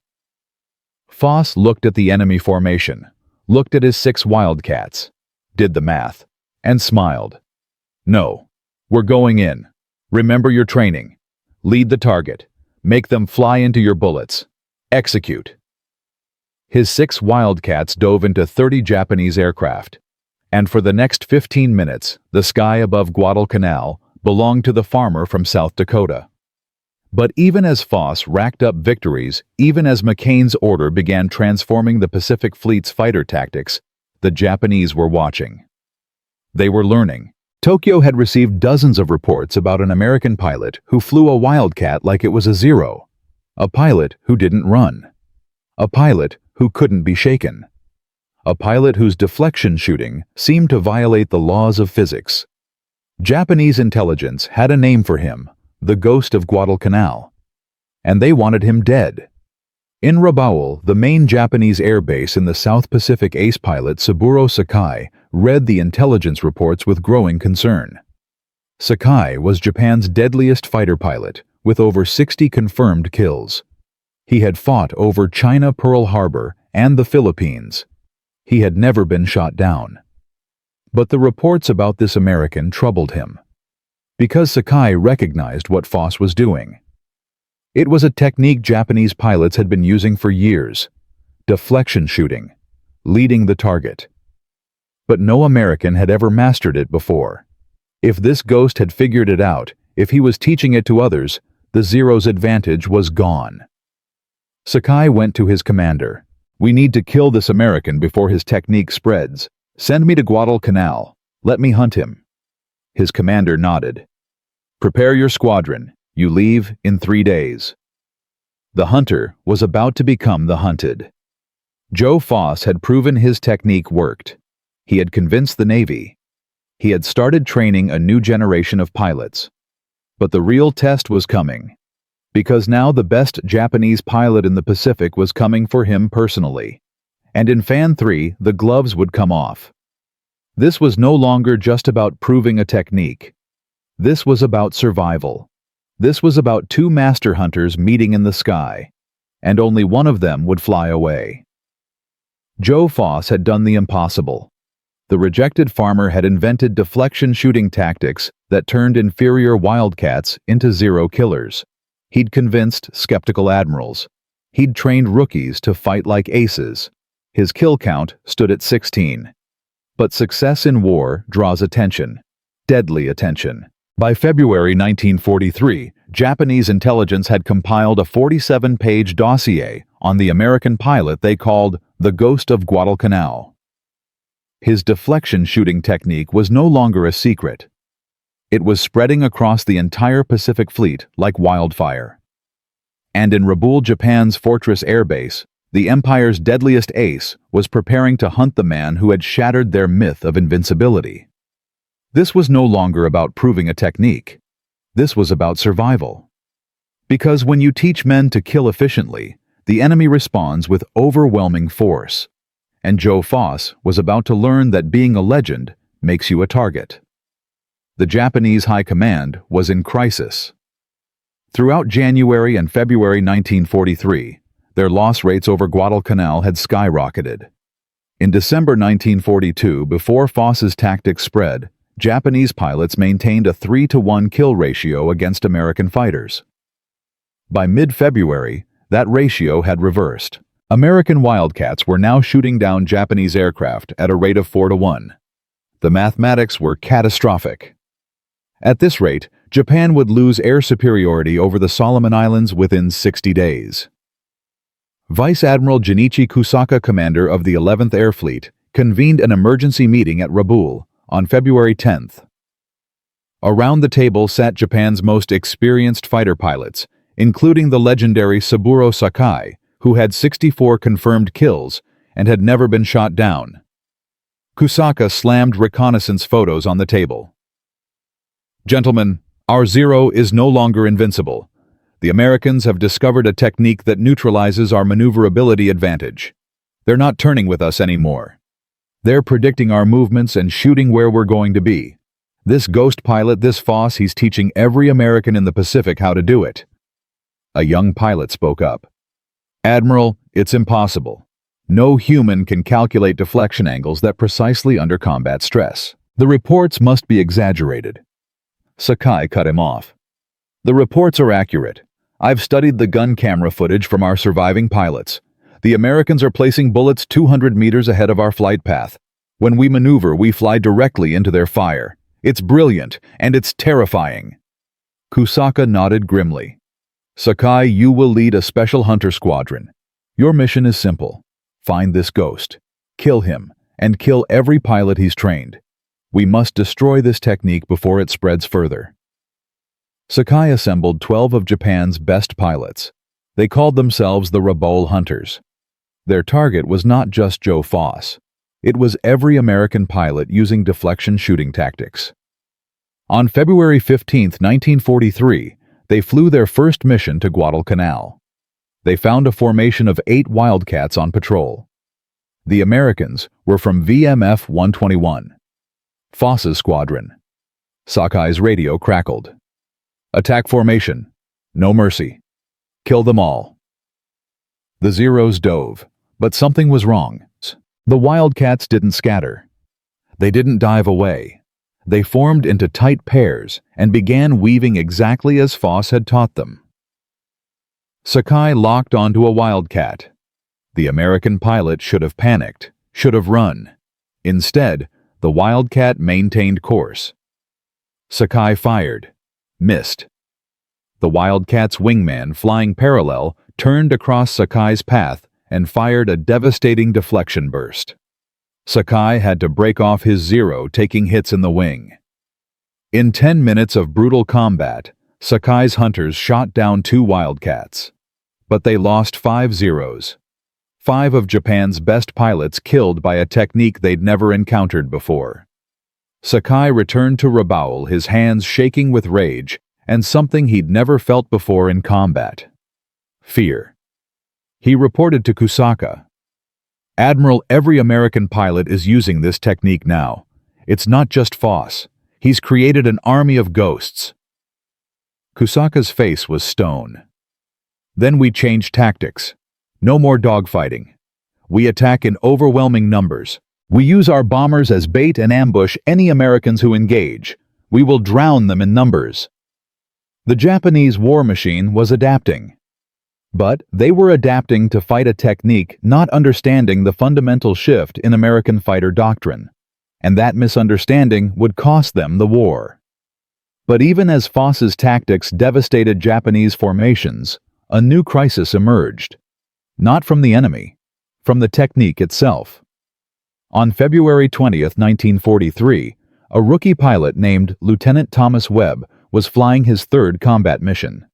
Foss looked at the enemy formation, looked at his 6 Wildcats, did the math, and smiled. "No, we're going in. Remember your training. Lead the target. Make them fly into your bullets. Execute." His 6 Wildcats dove into 30 Japanese aircraft. And for the next 15 minutes, the sky above Guadalcanal belonged to the farmer from South Dakota. But even as Foss racked up victories, even as McCain's order began transforming the Pacific Fleet's fighter tactics, the Japanese were watching. They were learning. Tokyo had received dozens of reports about an American pilot who flew a Wildcat like it was a Zero, a pilot who didn't run, a pilot who couldn't be shaken, a pilot whose deflection shooting seemed to violate the laws of physics. Japanese intelligence had a name for him, the Ghost of Guadalcanal, and they wanted him dead. In Rabaul, the main Japanese air base in the South Pacific, ace pilot Saburo Sakai read the intelligence reports with growing concern. Sakai was Japan's deadliest fighter pilot, with over 60 confirmed kills. He had fought over China, Pearl Harbor, and the Philippines. He had never been shot down. But the reports about this American troubled him, because Sakai recognized what Foss was doing. It was a technique Japanese pilots had been using for years: deflection shooting, leading the target. But no American had ever mastered it before. If this ghost had figured it out, if he was teaching it to others, the Zero's advantage was gone. Sakai went to his commander. "We need to kill this American before his technique spreads. Send me to Guadalcanal. Let me hunt him." His commander nodded. "Prepare your squadron. You leave in 3 days." The hunter was about to become the hunted. Joe Foss had proven his technique worked. He had convinced the Navy. He had started training a new generation of pilots. But the real test was coming, because now the best Japanese pilot in the Pacific was coming for him personally. And in Fan 3, the gloves would come off. This was no longer just about proving a technique. This was about survival. This was about two master hunters meeting in the sky, and only one of them would fly away. Joe Foss had done the impossible. The rejected farmer had invented deflection shooting tactics that turned inferior Wildcats into Zero killers. He'd convinced skeptical admirals. He'd trained rookies to fight like aces. His kill count stood at 16. But success in war draws attention, deadly attention. By February 1943, Japanese intelligence had compiled a 47-page dossier on the American pilot they called the Ghost of Guadalcanal. His deflection shooting technique was no longer a secret. It was spreading across the entire Pacific Fleet like wildfire. And in Rabaul, Japan's fortress air base, the Empire's deadliest ace was preparing to hunt the man who had shattered their myth of invincibility. This was no longer about proving a technique. This was about survival. Because when you teach men to kill efficiently, the enemy responds with overwhelming force. And Joe Foss was about to learn that being a legend makes you a target. The Japanese High Command was in crisis. Throughout January and February 1943, their loss rates over Guadalcanal had skyrocketed. In December 1942, before Foss's tactics spread, Japanese pilots maintained a 3-to-1 kill ratio against American fighters. By mid-February, that ratio had reversed. American Wildcats were now shooting down Japanese aircraft at a rate of 4-to-1. The mathematics were catastrophic. At this rate, Japan would lose air superiority over the Solomon Islands within 60 days. Vice Admiral Junichi Kusaka, commander of the 11th Air Fleet, convened an emergency meeting at Rabaul on February 10th. Around the table sat Japan's most experienced fighter pilots, including the legendary Saburo Sakai, who had 64 confirmed kills and had never been shot down. Kusaka slammed reconnaissance photos on the table. "Gentlemen, our Zero is no longer invincible. The Americans have discovered a technique that neutralizes our maneuverability advantage. They're not turning with us anymore. They're predicting our movements and shooting where we're going to be. This ghost pilot, this Foss, he's teaching every American in the Pacific how to do it." A young pilot spoke up. "Admiral, it's impossible. No human can calculate deflection angles that precisely under combat stress. The reports must be exaggerated." Sakai cut him off. "The reports are accurate. I've studied the gun camera footage from our surviving pilots. The Americans are placing bullets 200 meters ahead of our flight path. When we maneuver, we fly directly into their fire. It's brilliant, and it's terrifying." Kusaka nodded grimly. "Sakai, you will lead a special hunter squadron. Your mission is simple. Find this ghost, kill him, and kill every pilot he's trained. We must destroy this technique before it spreads further." Sakai assembled 12 of Japan's best pilots. They called themselves the Rewrote Hunters. Their target was not just Joe Foss. It was every American pilot using deflection shooting tactics. On February 15, 1943, they flew their first mission to Guadalcanal. They found a formation of 8 Wildcats on patrol. The Americans were from VMF 121. Foss's squadron. Sakai's radio crackled. "Attack formation. No mercy. Kill them all." The Zeros dove, but something was wrong. The Wildcats didn't scatter. They didn't dive away. They formed into tight pairs and began weaving exactly as Foss had taught them. Sakai locked onto a Wildcat. The American pilot should have panicked, should have run. Instead, the Wildcat maintained course. Sakai fired, missed. The Wildcat's wingman, flying parallel, turned across Sakai's path and fired a devastating deflection burst. Sakai had to break off his Zero, taking hits in the wing. In 10 minutes of brutal combat, Sakai's hunters shot down 2 Wildcats. But they lost 5 Zeros. 5 of Japan's best pilots killed by a technique they'd never encountered before. Sakai returned to Rabaul, his hands shaking with rage, and something he'd never felt before in combat: fear. He reported to Kusaka, "Admiral, every American pilot is using this technique now. It's not just Foss. He's created an army of ghosts." Kusaka's face was stone. "Then we changed tactics. No more dogfighting. We attack in overwhelming numbers. We use our bombers as bait and ambush any Americans who engage. We will drown them in numbers." The Japanese war machine was adapting. But they were adapting to fight a technique, not understanding the fundamental shift in American fighter doctrine. And that misunderstanding would cost them the war. But even as Foss's tactics devastated Japanese formations, a new crisis emerged. Not from the enemy, from the technique itself. On February 20, 1943, a rookie pilot named Lieutenant Thomas Webb was flying his 3rd combat mission.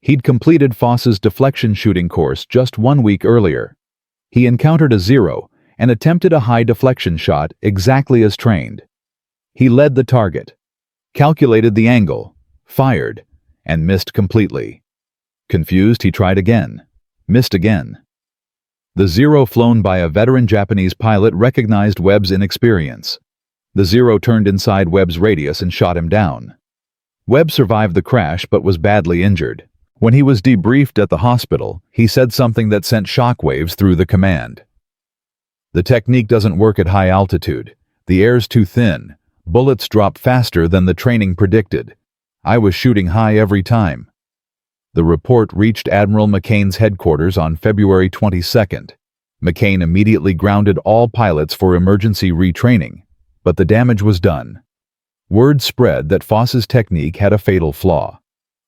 He'd completed Foss's deflection shooting course just 1 week earlier. He encountered a Zero and attempted a high deflection shot exactly as trained. He led the target, calculated the angle, fired, and missed completely. Confused, he tried again. Missed again. The Zero flown by a veteran Japanese pilot recognized Webb's inexperience. The Zero turned inside Webb's radius and shot him down. Webb survived the crash but was badly injured. When he was debriefed at the hospital, he said something that sent shockwaves through the command. "The technique doesn't work at high altitude. The air's too thin. Bullets drop faster than the training predicted. I was shooting high every time." The report reached Admiral McCain's headquarters on February 22nd. McCain immediately grounded all pilots for emergency retraining, but the damage was done. Word spread that Foss's technique had a fatal flaw.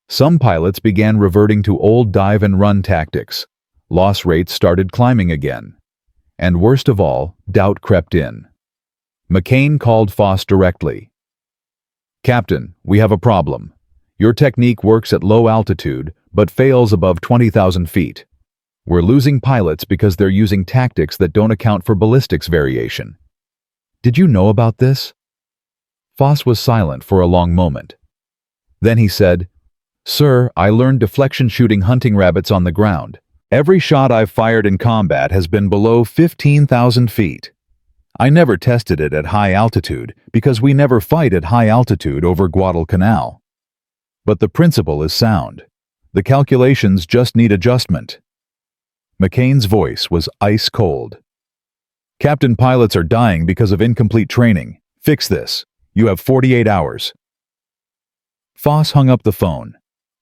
Some pilots began reverting to old dive and run tactics. Loss rates started climbing again. And worst of all, doubt crept in. McCain called Foss directly. "Captain, we have a problem. Your technique works at low altitude, but fails above 20,000 feet. We're losing pilots because they're using tactics that don't account for ballistics variation. Did you know about this?" Foss was silent for a long moment. Then he said, "Sir, I learned deflection shooting hunting rabbits on the ground. Every shot I've fired in combat has been below 15,000 feet. I never tested it at high altitude because we never fight at high altitude over Guadalcanal. But the principle is sound. The calculations just need adjustment." McCain's voice was ice cold. "Captain, pilots are dying because of incomplete training. Fix this. You have 48 hours. Foss hung up the phone.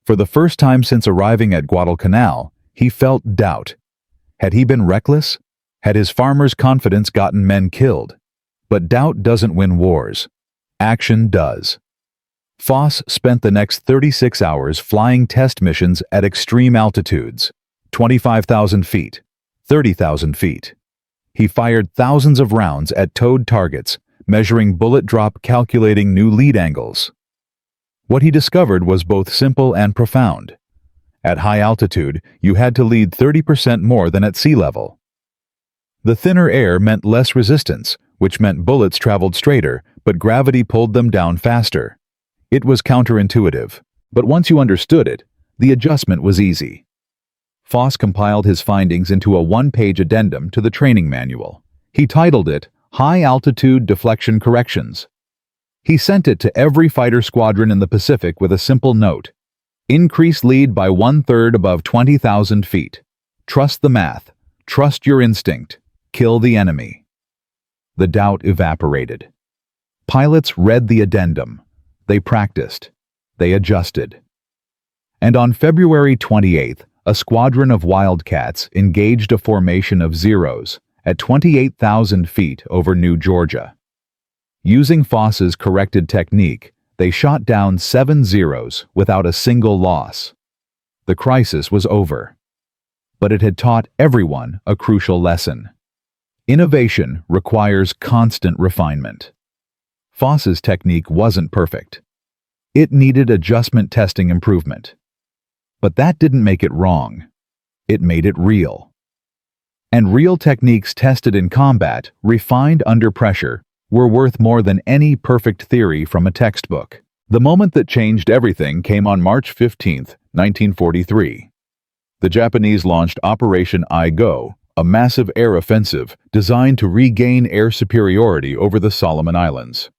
For the first time since arriving at Guadalcanal, he felt doubt. Had he been reckless? Had his farmer's confidence gotten men killed? But doubt doesn't win wars. Action does. Foss spent the next 36 hours flying test missions at extreme altitudes, 25,000 feet, 30,000 feet. He fired thousands of rounds at towed targets, measuring bullet drop, calculating new lead angles. What he discovered was both simple and profound. At high altitude, you had to lead 30% more than at sea level. The thinner air meant less resistance, which meant bullets traveled straighter, but gravity pulled them down faster. It was counterintuitive, but once you understood it, the adjustment was easy. Foss compiled his findings into a one-page addendum to the training manual. He titled it, High Altitude Deflection Corrections. He sent it to every fighter squadron in the Pacific with a simple note. Increase lead by 1/3 above 20,000 feet. Trust the math. Trust your instinct. Kill the enemy. The doubt evaporated. Pilots read the addendum. They practiced. They adjusted. And on February 28th, a squadron of Wildcats engaged a formation of Zeros at 28,000 feet over New Georgia. Using Foss's corrected technique, they shot down 7 Zeros without a single loss. The crisis was over. But it had taught everyone a crucial lesson. Innovation requires constant refinement. Foss's technique wasn't perfect. It needed adjustment testing improvement. But that didn't make it wrong. It made it real. And real techniques tested in combat, refined under pressure, were worth more than any perfect theory from a textbook. The moment that changed everything came on March 15, 1943. The Japanese launched Operation I-Go, a massive air offensive designed to regain air superiority over the Solomon Islands.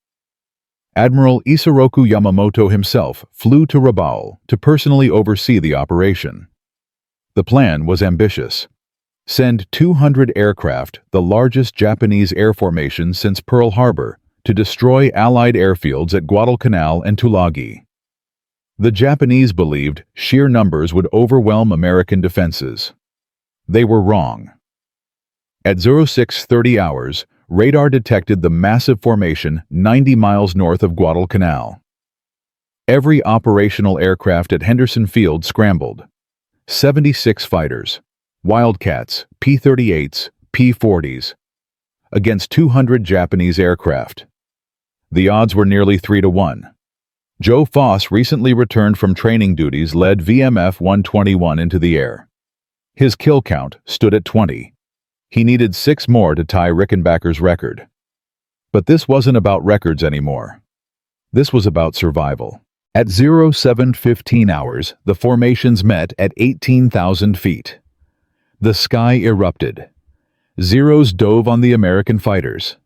Admiral Isoroku Yamamoto himself flew to Rabaul to personally oversee the operation. The plan was ambitious. Send 200 aircraft, the largest Japanese air formation since Pearl Harbor, to destroy Allied airfields at Guadalcanal and Tulagi. The Japanese believed sheer numbers would overwhelm American defenses. They were wrong. At 0630 hours, radar detected the massive formation 90 miles north of Guadalcanal. Every operational aircraft at Henderson Field scrambled. 76 fighters, Wildcats, P-38s, P-40s, against 200 Japanese aircraft. The odds were nearly 3-1. Joe Foss, recently returned from training duties, led VMF 121 into the air. His kill count stood at 20. He needed 6 more to tie Rickenbacker's record. But this wasn't about records anymore. This was about survival. At 0715 hours, the formations met at 18,000 feet. The sky erupted. Zeros dove on the American fighters.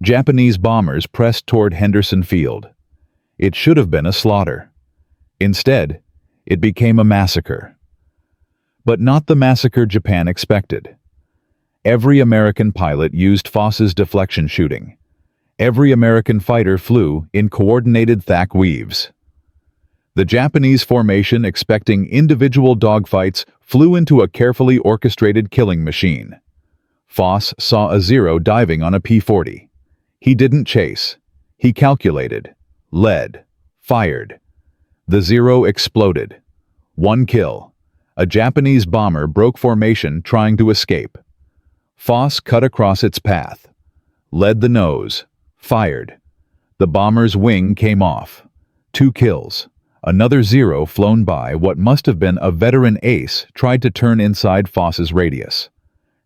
Japanese bombers pressed toward Henderson Field. It should have been a slaughter. Instead, it became a massacre. But not the massacre Japan expected. Every American pilot used Foss's deflection shooting. Every American fighter flew in coordinated THAC weaves. The Japanese formation, expecting individual dogfights, flew into a carefully orchestrated killing machine. Foss saw a Zero diving on a P-40. He didn't chase. He calculated, led, fired. The Zero exploded. 1 kill. A Japanese bomber broke formation trying to escape. Foss cut across its path, led the nose, fired. The bomber's wing came off. 2 kills. Another Zero flown by. What must have been a veteran ace tried to turn inside Foss's radius.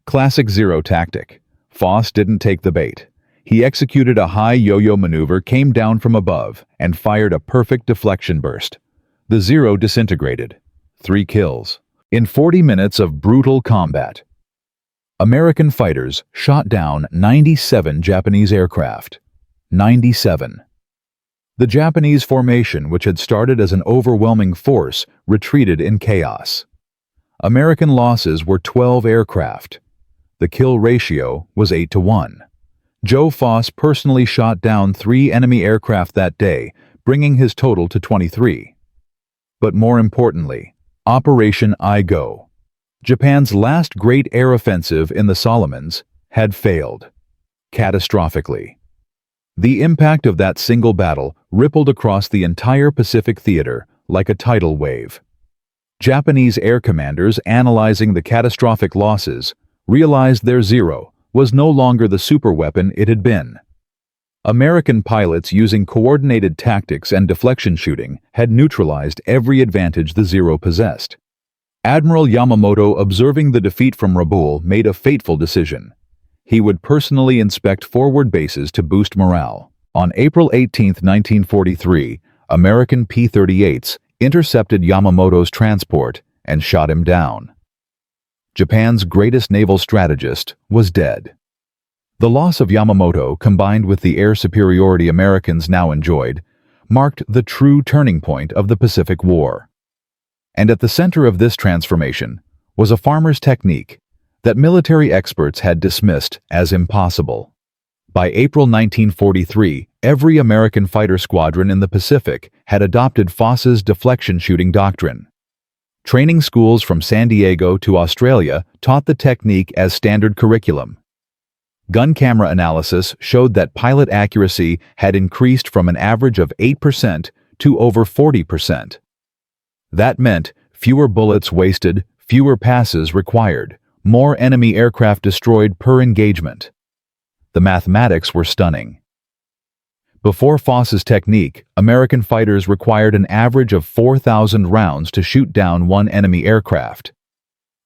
Classic Zero tactic. Foss didn't take the bait. He executed a high yo-yo maneuver, came down from above, and fired a perfect deflection burst. The Zero disintegrated. 3 kills. In 40 minutes of brutal combat, American fighters shot down 97 Japanese aircraft. 97. The Japanese formation, which had started as an overwhelming force, retreated in chaos. American losses were 12 aircraft. The kill ratio was 8-1. Joe Foss personally shot down 3 enemy aircraft that day, bringing his total to 23. But more importantly, Operation I-Go, Japan's last great air offensive in the Solomons, had failed. catastrophically. The impact of that single battle rippled across the entire Pacific theater like a tidal wave. Japanese air commanders analyzing the catastrophic losses realized their Zero was no longer the superweapon it had been. American pilots using coordinated tactics and deflection shooting had neutralized every advantage the Zero possessed. Admiral Yamamoto, observing the defeat from Rabaul, made a fateful decision. He would personally inspect forward bases to boost morale. On April 18, 1943, American P-38s intercepted Yamamoto's transport and shot him down. Japan's greatest naval strategist was dead. The loss of Yamamoto, combined with the air superiority Americans now enjoyed, marked the true turning point of the Pacific War. And at the center of this transformation was a farmer's technique that military experts had dismissed as impossible. By April 1943, every American fighter squadron in the Pacific had adopted Foss's deflection shooting doctrine. Training schools from San Diego to Australia taught the technique as standard curriculum. Gun camera analysis showed that pilot accuracy had increased from an average of 8% to over 40%. That meant fewer bullets wasted, fewer passes required, more enemy aircraft destroyed per engagement. The mathematics were stunning. Before Foss's technique, American fighters required an average of 4,000 rounds to shoot down one enemy aircraft.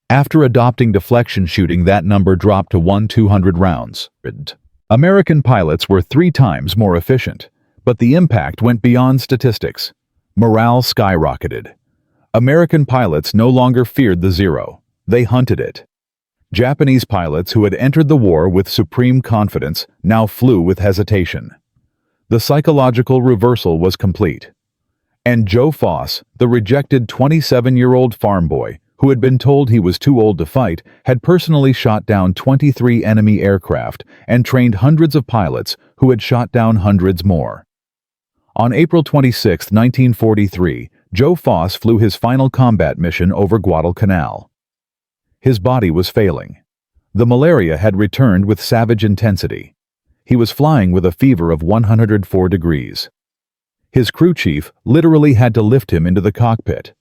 After adopting deflection shooting, that number dropped to 1,200 rounds. American pilots were 3 times more efficient, but the impact went beyond statistics. Morale skyrocketed. American pilots no longer feared the Zero. They hunted it. Japanese pilots who had entered the war with supreme confidence now flew with hesitation. The psychological reversal was complete. And Joe Foss, the rejected 27-year-old farm boy who had been told he was too old to fight, had personally shot down 23 enemy aircraft and trained hundreds of pilots who had shot down hundreds more. On April 26, 1943, Joe Foss flew his final combat mission over Guadalcanal. His body was failing. The malaria had returned with savage intensity. He was flying with a fever of 104 degrees. His crew chief literally had to lift him into the cockpit.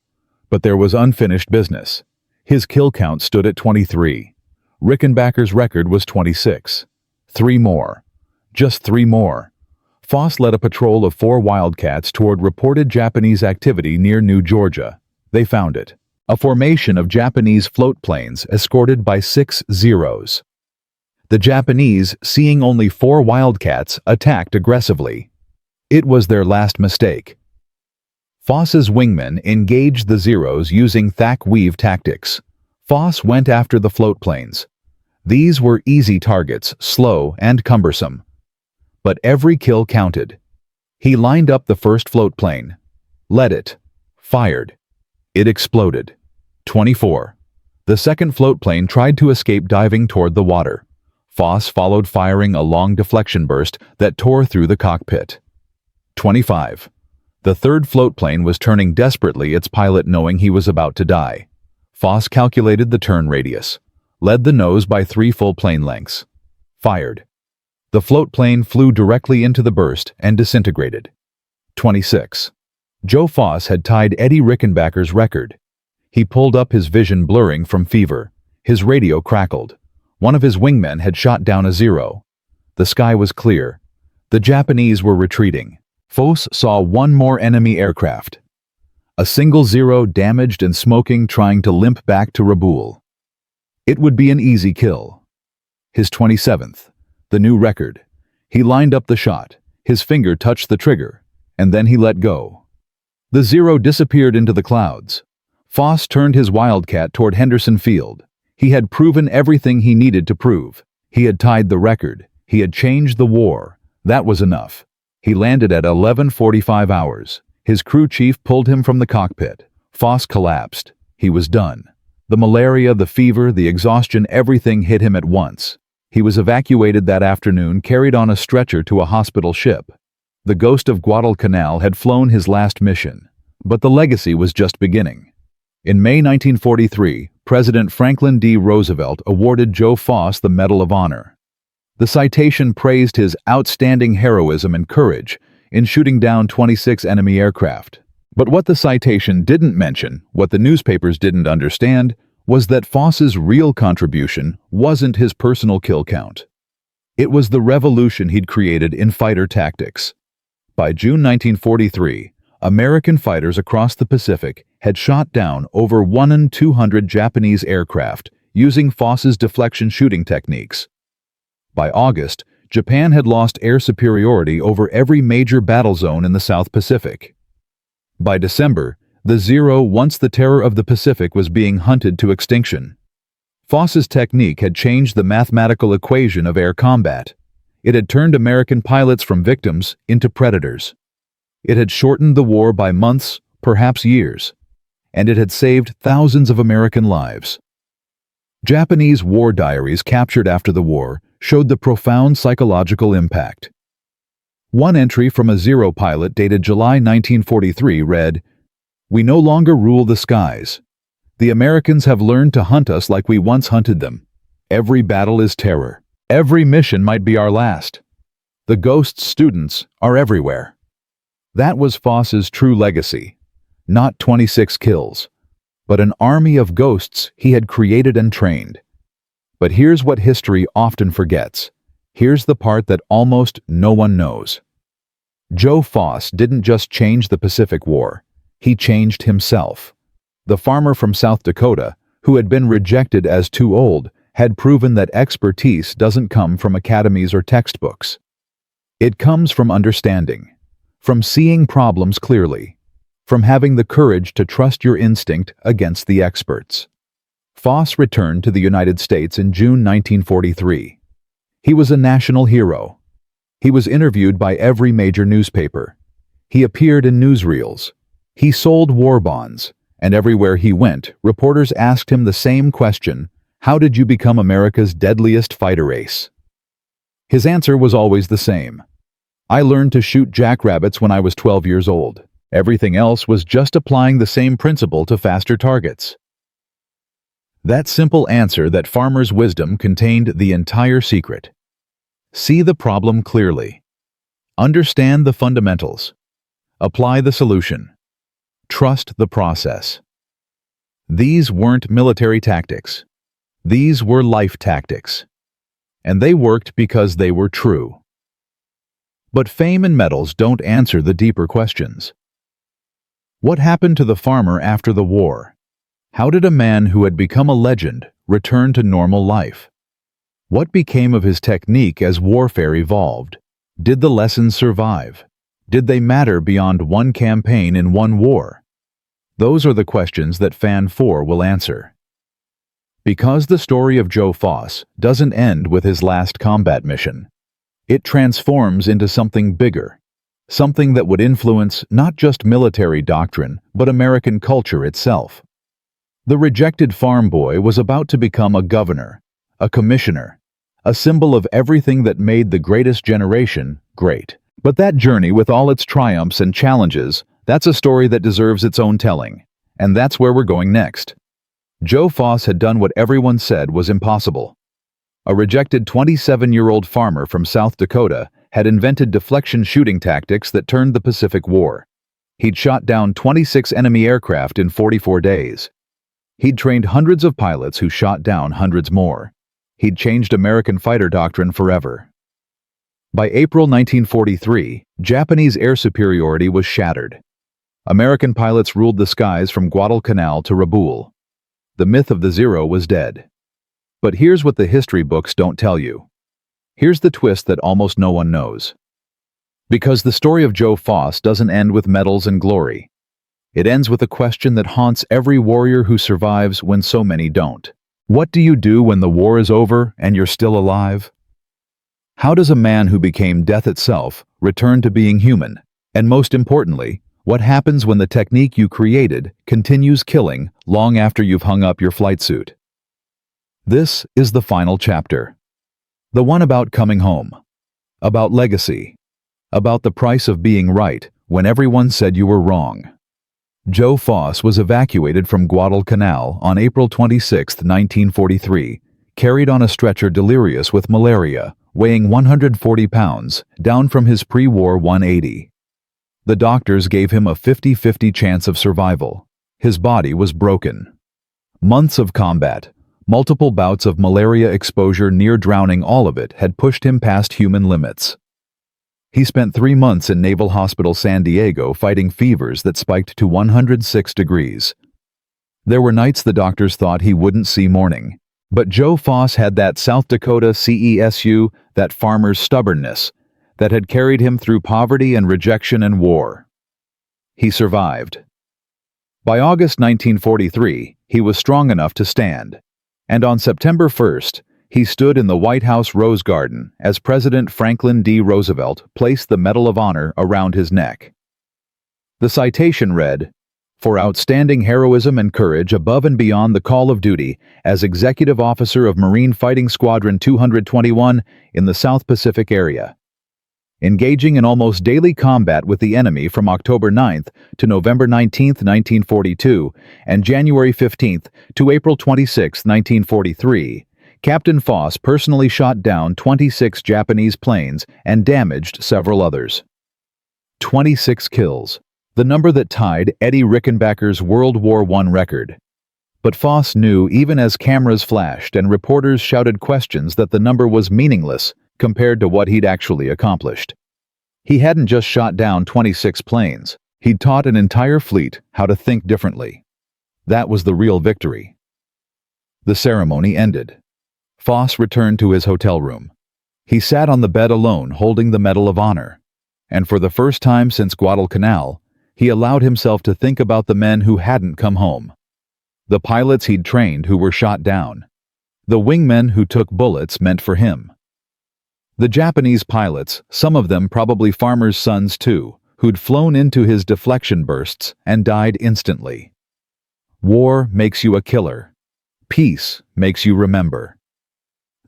But there was unfinished business. His kill count stood at 23. Rickenbacker's record was 26. 3 more. Just 3 more. Foss led a patrol of 4 Wildcats toward reported Japanese activity near New Georgia. They found it. A formation of Japanese float planes escorted by 6 Zeros. The Japanese, seeing only 4 Wildcats, attacked aggressively. It was their last mistake. Foss's wingmen engaged the Zeros using thack-weave tactics. Foss went after the float planes. These were easy targets, slow and cumbersome. But every kill counted. He lined up the first float plane, led it, fired. It exploded. 24. The second float plane tried to escape diving toward the water. Foss followed, firing a long deflection burst that tore through the cockpit. 25. The third float plane was turning desperately, its pilot knowing he was about to die. Foss calculated the turn radius, led the nose by 3 full plane lengths. Fired. The float plane flew directly into the burst and disintegrated. 26. Joe Foss had tied Eddie Rickenbacker's record. He pulled up, his vision blurring from fever. His radio crackled. One of his wingmen had shot down a Zero. The sky was clear. The Japanese were retreating. Foss saw 1 more enemy aircraft. A single Zero, damaged and smoking, trying to limp back to Rabaul. It would be an easy kill. His 27th. The new record. He lined up the shot. His finger touched the trigger, and then he let go. The Zero disappeared into the clouds. Foss turned his Wildcat toward Henderson Field. He had proven everything he needed to prove. He had tied the record. He had changed the war. That was enough. He landed at 11:45 hours. His crew chief pulled him from the cockpit. Foss collapsed. He was done. The malaria, the fever, the exhaustion, everything hit him at once. He was evacuated that afternoon, carried on a stretcher to a hospital ship. The ghost of Guadalcanal had flown his last mission, but the legacy was just beginning. In May 1943, President Franklin D. Roosevelt awarded Joe Foss the Medal of Honor. The citation praised his outstanding heroism and courage in shooting down 26 enemy aircraft. But what the citation didn't mention, what the newspapers didn't understand, was that Foss's real contribution wasn't his personal kill count. It was the revolution he'd created in fighter tactics. By June 1943, American fighters across the Pacific had shot down over 1,200 Japanese aircraft using Foss's deflection shooting techniques. By August, Japan had lost air superiority over every major battle zone in the South Pacific. By December, the Zero, once the terror of the Pacific, was being hunted to extinction. Foss's technique had changed the mathematical equation of air combat. It had turned American pilots from victims into predators. It had shortened the war by months, perhaps years, and it had saved thousands of American lives. Japanese war diaries captured after the war showed the profound psychological impact. One entry from a Zero pilot dated July 1943 read, "We no longer rule the skies. The Americans have learned to hunt us like we once hunted them. Every battle is terror. Every mission might be our last. The ghost students are everywhere." That was Foss's true legacy. Not 26 kills, but an army of ghosts he had created and trained. But here's what history often forgets. Here's the part that almost no one knows. Joe Foss didn't just change the Pacific War. He changed himself. The farmer from South Dakota, who had been rejected as too old, had proven that expertise doesn't come from academies or textbooks. It comes from understanding, from seeing problems clearly, from having the courage to trust your instinct against the experts. Foss returned to the United States in June 1943. He was a national hero. He was interviewed by every major newspaper. He appeared in newsreels. He sold war bonds, and everywhere he went, reporters asked him the same question: how did you become America's deadliest fighter ace? His answer was always the same. I learned to shoot jackrabbits when I was 12 years old. Everything else was just applying the same principle to faster targets. That simple answer, that farmer's wisdom, contained the entire secret. See the problem clearly. Understand the fundamentals. Apply the solution. Trust the process. These weren't military tactics. These were life tactics. And they worked because they were true. But fame and medals don't answer the deeper questions. What happened to the farmer after the war? How did a man who had become a legend return to normal life? What became of his technique as warfare evolved? Did the lessons survive? Did they matter beyond one campaign in one war? Those are the questions that Fan 4 will answer. Because the story of Joe Foss doesn't end with his last combat mission. It transforms into something bigger, something that would influence not just military doctrine, but American culture itself. The rejected farm boy was about to become a governor, a commissioner, a symbol of everything that made the greatest generation great. But that journey, with all its triumphs and challenges, that's a story that deserves its own telling. And that's where we're going next. Joe Foss had done what everyone said was impossible. A rejected 27-year-old farmer from South Dakota had invented deflection shooting tactics that turned the Pacific War. He'd shot down 26 enemy aircraft in 44 days. He'd trained hundreds of pilots who shot down hundreds more. He'd changed American fighter doctrine forever. By April 1943, Japanese air superiority was shattered. American pilots ruled the skies from Guadalcanal to Rabaul. The myth of the Zero was dead. But here's what the history books don't tell you. Here's the twist that almost no one knows. Because the story of Joe Foss doesn't end with medals and glory. It ends with a question that haunts every warrior who survives when so many don't. What do you do when the war is over and you're still alive? How does a man who became death itself return to being human? And most importantly, what happens when the technique you created continues killing long after you've hung up your flight suit? This is the final chapter. The one about coming home. About legacy. About the price of being right when everyone said you were wrong. Joe Foss was evacuated from Guadalcanal on April 26, 1943, carried on a stretcher delirious with malaria, weighing 140 pounds, down from his pre-war 180. The doctors gave him a 50-50 chance of survival. His body was broken. Months of combat, multiple bouts of malaria exposure near drowning, all of it had pushed him past human limits. He spent 3 months in Naval Hospital San Diego fighting fevers that spiked to 106 degrees. There were nights the doctors thought he wouldn't see morning. But Joe Foss had that South Dakota CESU, that farmer's stubbornness, that had carried him through poverty and rejection and war. He survived. By August 1943, he was strong enough to stand. And on September 1st, he stood in the White House Rose Garden as President Franklin D. Roosevelt placed the Medal of Honor around his neck. The citation read, "For outstanding heroism and courage above and beyond the call of duty as Executive Officer of Marine Fighting Squadron 221 in the South Pacific area, engaging in almost daily combat with the enemy from October 9th to November 19th, 1942, and January 15th to April 26, 1943, Captain Foss personally shot down 26 Japanese planes and damaged several others. 26 kills, the number that tied Eddie Rickenbacker's World War I record. But Foss knew, even as cameras flashed and reporters shouted questions, that the number was meaningless compared to what he'd actually accomplished. He hadn't just shot down 26 planes. He'd taught an entire fleet how to think differently. That was the real victory. The ceremony ended. Foss returned to his hotel room. He sat on the bed alone, holding the Medal of Honor. And for the first time since Guadalcanal, he allowed himself to think about the men who hadn't come home. The pilots he'd trained who were shot down. The wingmen who took bullets meant for him. The Japanese pilots, some of them probably farmers' sons too, who'd flown into his deflection bursts and died instantly. War makes you a killer. Peace makes you remember.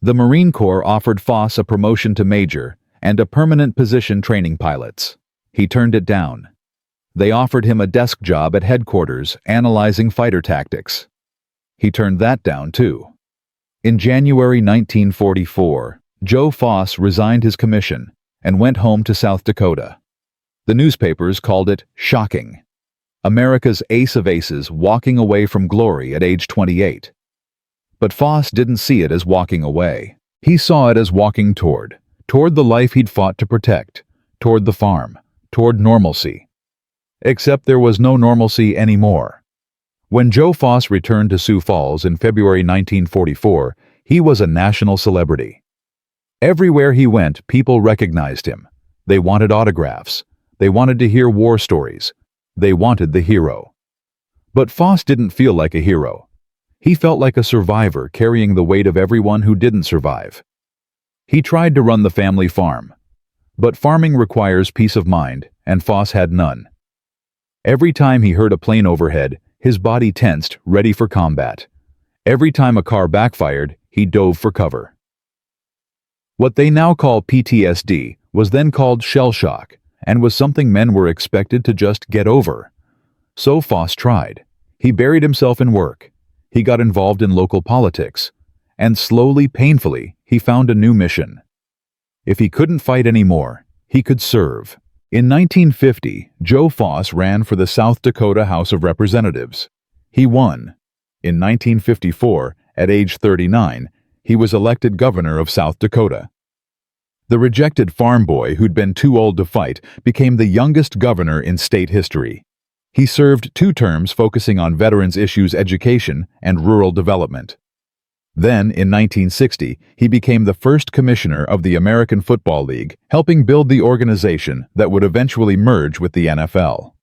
The Marine Corps offered Foss a promotion to major and a permanent position training pilots. He turned it down. They offered him a desk job at headquarters analyzing fighter tactics. He turned that down too. In January 1944, Joe Foss resigned his commission and went home to South Dakota. The newspapers called it shocking. America's ace of aces walking away from glory at age 28. But Foss didn't see it as walking away. He saw it as walking toward the life he'd fought to protect, toward the farm, toward normalcy. Except there was no normalcy anymore. When Joe Foss returned to Sioux Falls in February 1944, he was a national celebrity. Everywhere he went, people recognized him. They wanted autographs. They wanted to hear war stories. They wanted the hero. But Foss didn't feel like a hero. He felt like a survivor carrying the weight of everyone who didn't survive. He tried to run the family farm. But farming requires peace of mind, and Foss had none. Every time he heard a plane overhead, his body tensed, ready for combat. Every time a car backfired, he dove for cover. What they now call PTSD was then called shell shock, and was something men were expected to just get over. So Foss tried. He buried himself in work. He got involved in local politics. And slowly, painfully, he found a new mission. If he couldn't fight anymore, he could serve. In 1950, Joe Foss ran for the South Dakota House of Representatives. He won. In 1954, at age 39, he was elected governor of South Dakota. The rejected farm boy who'd been too old to fight became the youngest governor in state history. He served 2 terms focusing on veterans' issues, education, and rural development. Then, in 1960, he became the first commissioner of the American Football League, helping build the organization that would eventually merge with the NFL.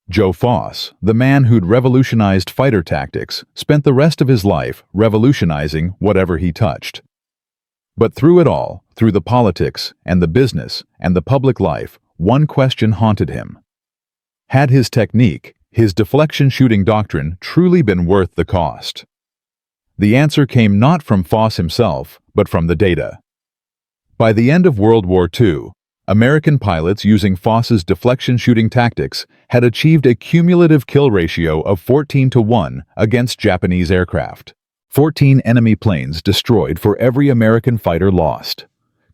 Joe Foss, the man who'd revolutionized fighter tactics, spent the rest of his life revolutionizing whatever he touched. But through it all, through the politics and the business and the public life, one question haunted him. Had his technique, his deflection shooting doctrine, truly been worth the cost? The answer came not from Foss himself, but from the data. By the end of World War II, American pilots using Foss's deflection shooting tactics had achieved a cumulative kill ratio of 14-1 against Japanese aircraft. 14 enemy planes destroyed for every American fighter lost.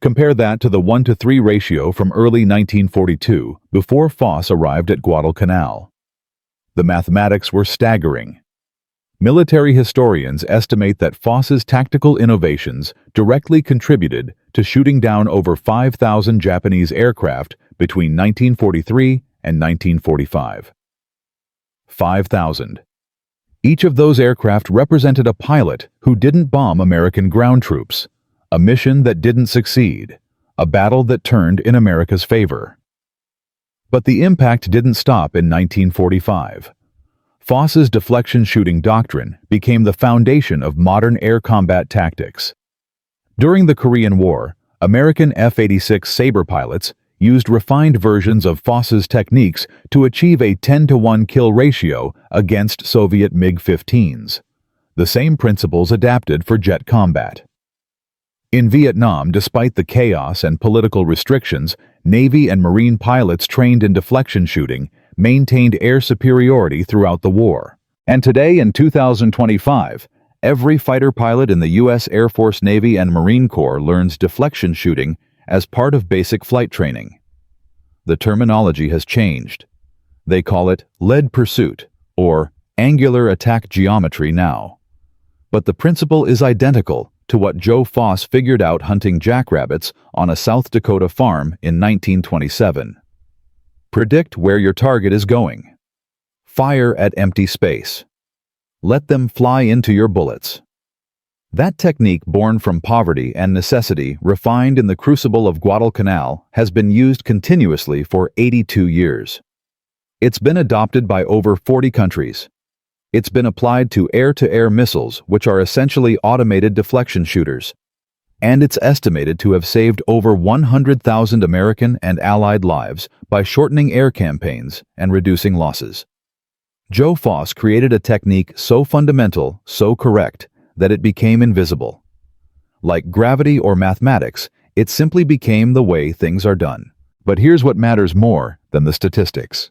Compare that to the 1-to-3 ratio from early 1942, before Foss arrived at Guadalcanal. The mathematics were staggering. Military historians estimate that Foss's tactical innovations directly contributed to shooting down over 5,000 Japanese aircraft between 1943 and 1945. 5,000. Each of those aircraft represented a pilot who didn't bomb American ground troops, a mission that didn't succeed, a battle that turned in America's favor. But the impact didn't stop in 1945. Foss's deflection shooting doctrine became the foundation of modern air combat tactics. During the Korean War, American F-86 Sabre pilots used refined versions of Foss's techniques to achieve a 10-to-1 kill ratio against Soviet MiG-15s, the same principles adapted for jet combat. In Vietnam, despite the chaos and political restrictions, Navy and Marine pilots trained in deflection shooting maintained air superiority throughout the war. And today, in 2025, every fighter pilot in the U.S. Air Force, Navy, and Marine Corps learns deflection shooting as part of basic flight training. The terminology has changed. They call it lead pursuit or angular attack geometry now. But the principle is identical to what Joe Foss figured out hunting jackrabbits on a South Dakota farm in 1927. Predict where your target is going. Fire at empty space. Let them fly into your bullets. That technique, born from poverty and necessity, refined in the crucible of Guadalcanal, has been used continuously for 82 years. It's been adopted by over 40 countries. It's been applied to air-to-air missiles, which are essentially automated deflection shooters. And it's estimated to have saved over 100,000 American and Allied lives by shortening air campaigns and reducing losses. Joe Foss created a technique so fundamental, so correct, that it became invisible. Like gravity or mathematics, it simply became the way things are done. But here's what matters more than the statistics.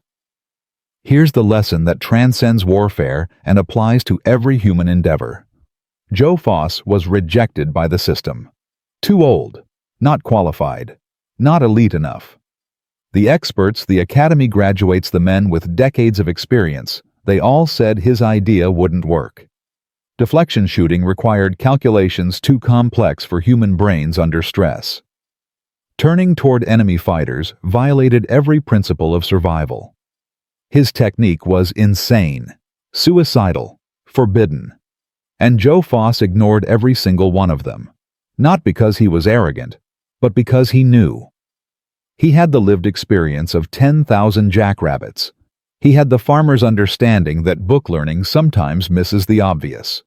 Here's the lesson that transcends warfare and applies to every human endeavor. Joe Foss was rejected by the system. Too old, not qualified, not elite enough. The experts, the academy graduates, the men with decades of experience, they all said his idea wouldn't work. Deflection shooting required calculations too complex for human brains under stress. Turning toward enemy fighters violated every principle of survival. His technique was insane, suicidal, forbidden. And Joe Foss ignored every single one of them. Not because he was arrogant, but because he knew. He had the lived experience of 10,000 jackrabbits. He had the farmer's understanding that book learning sometimes misses the obvious.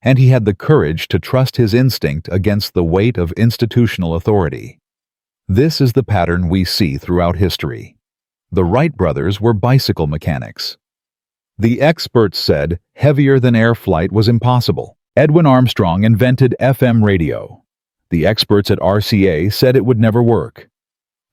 And he had the courage to trust his instinct against the weight of institutional authority. This is the pattern we see throughout history. The Wright brothers were bicycle mechanics. The experts said heavier-than-air flight was impossible. Edwin Armstrong invented FM radio. The experts at RCA said it would never work.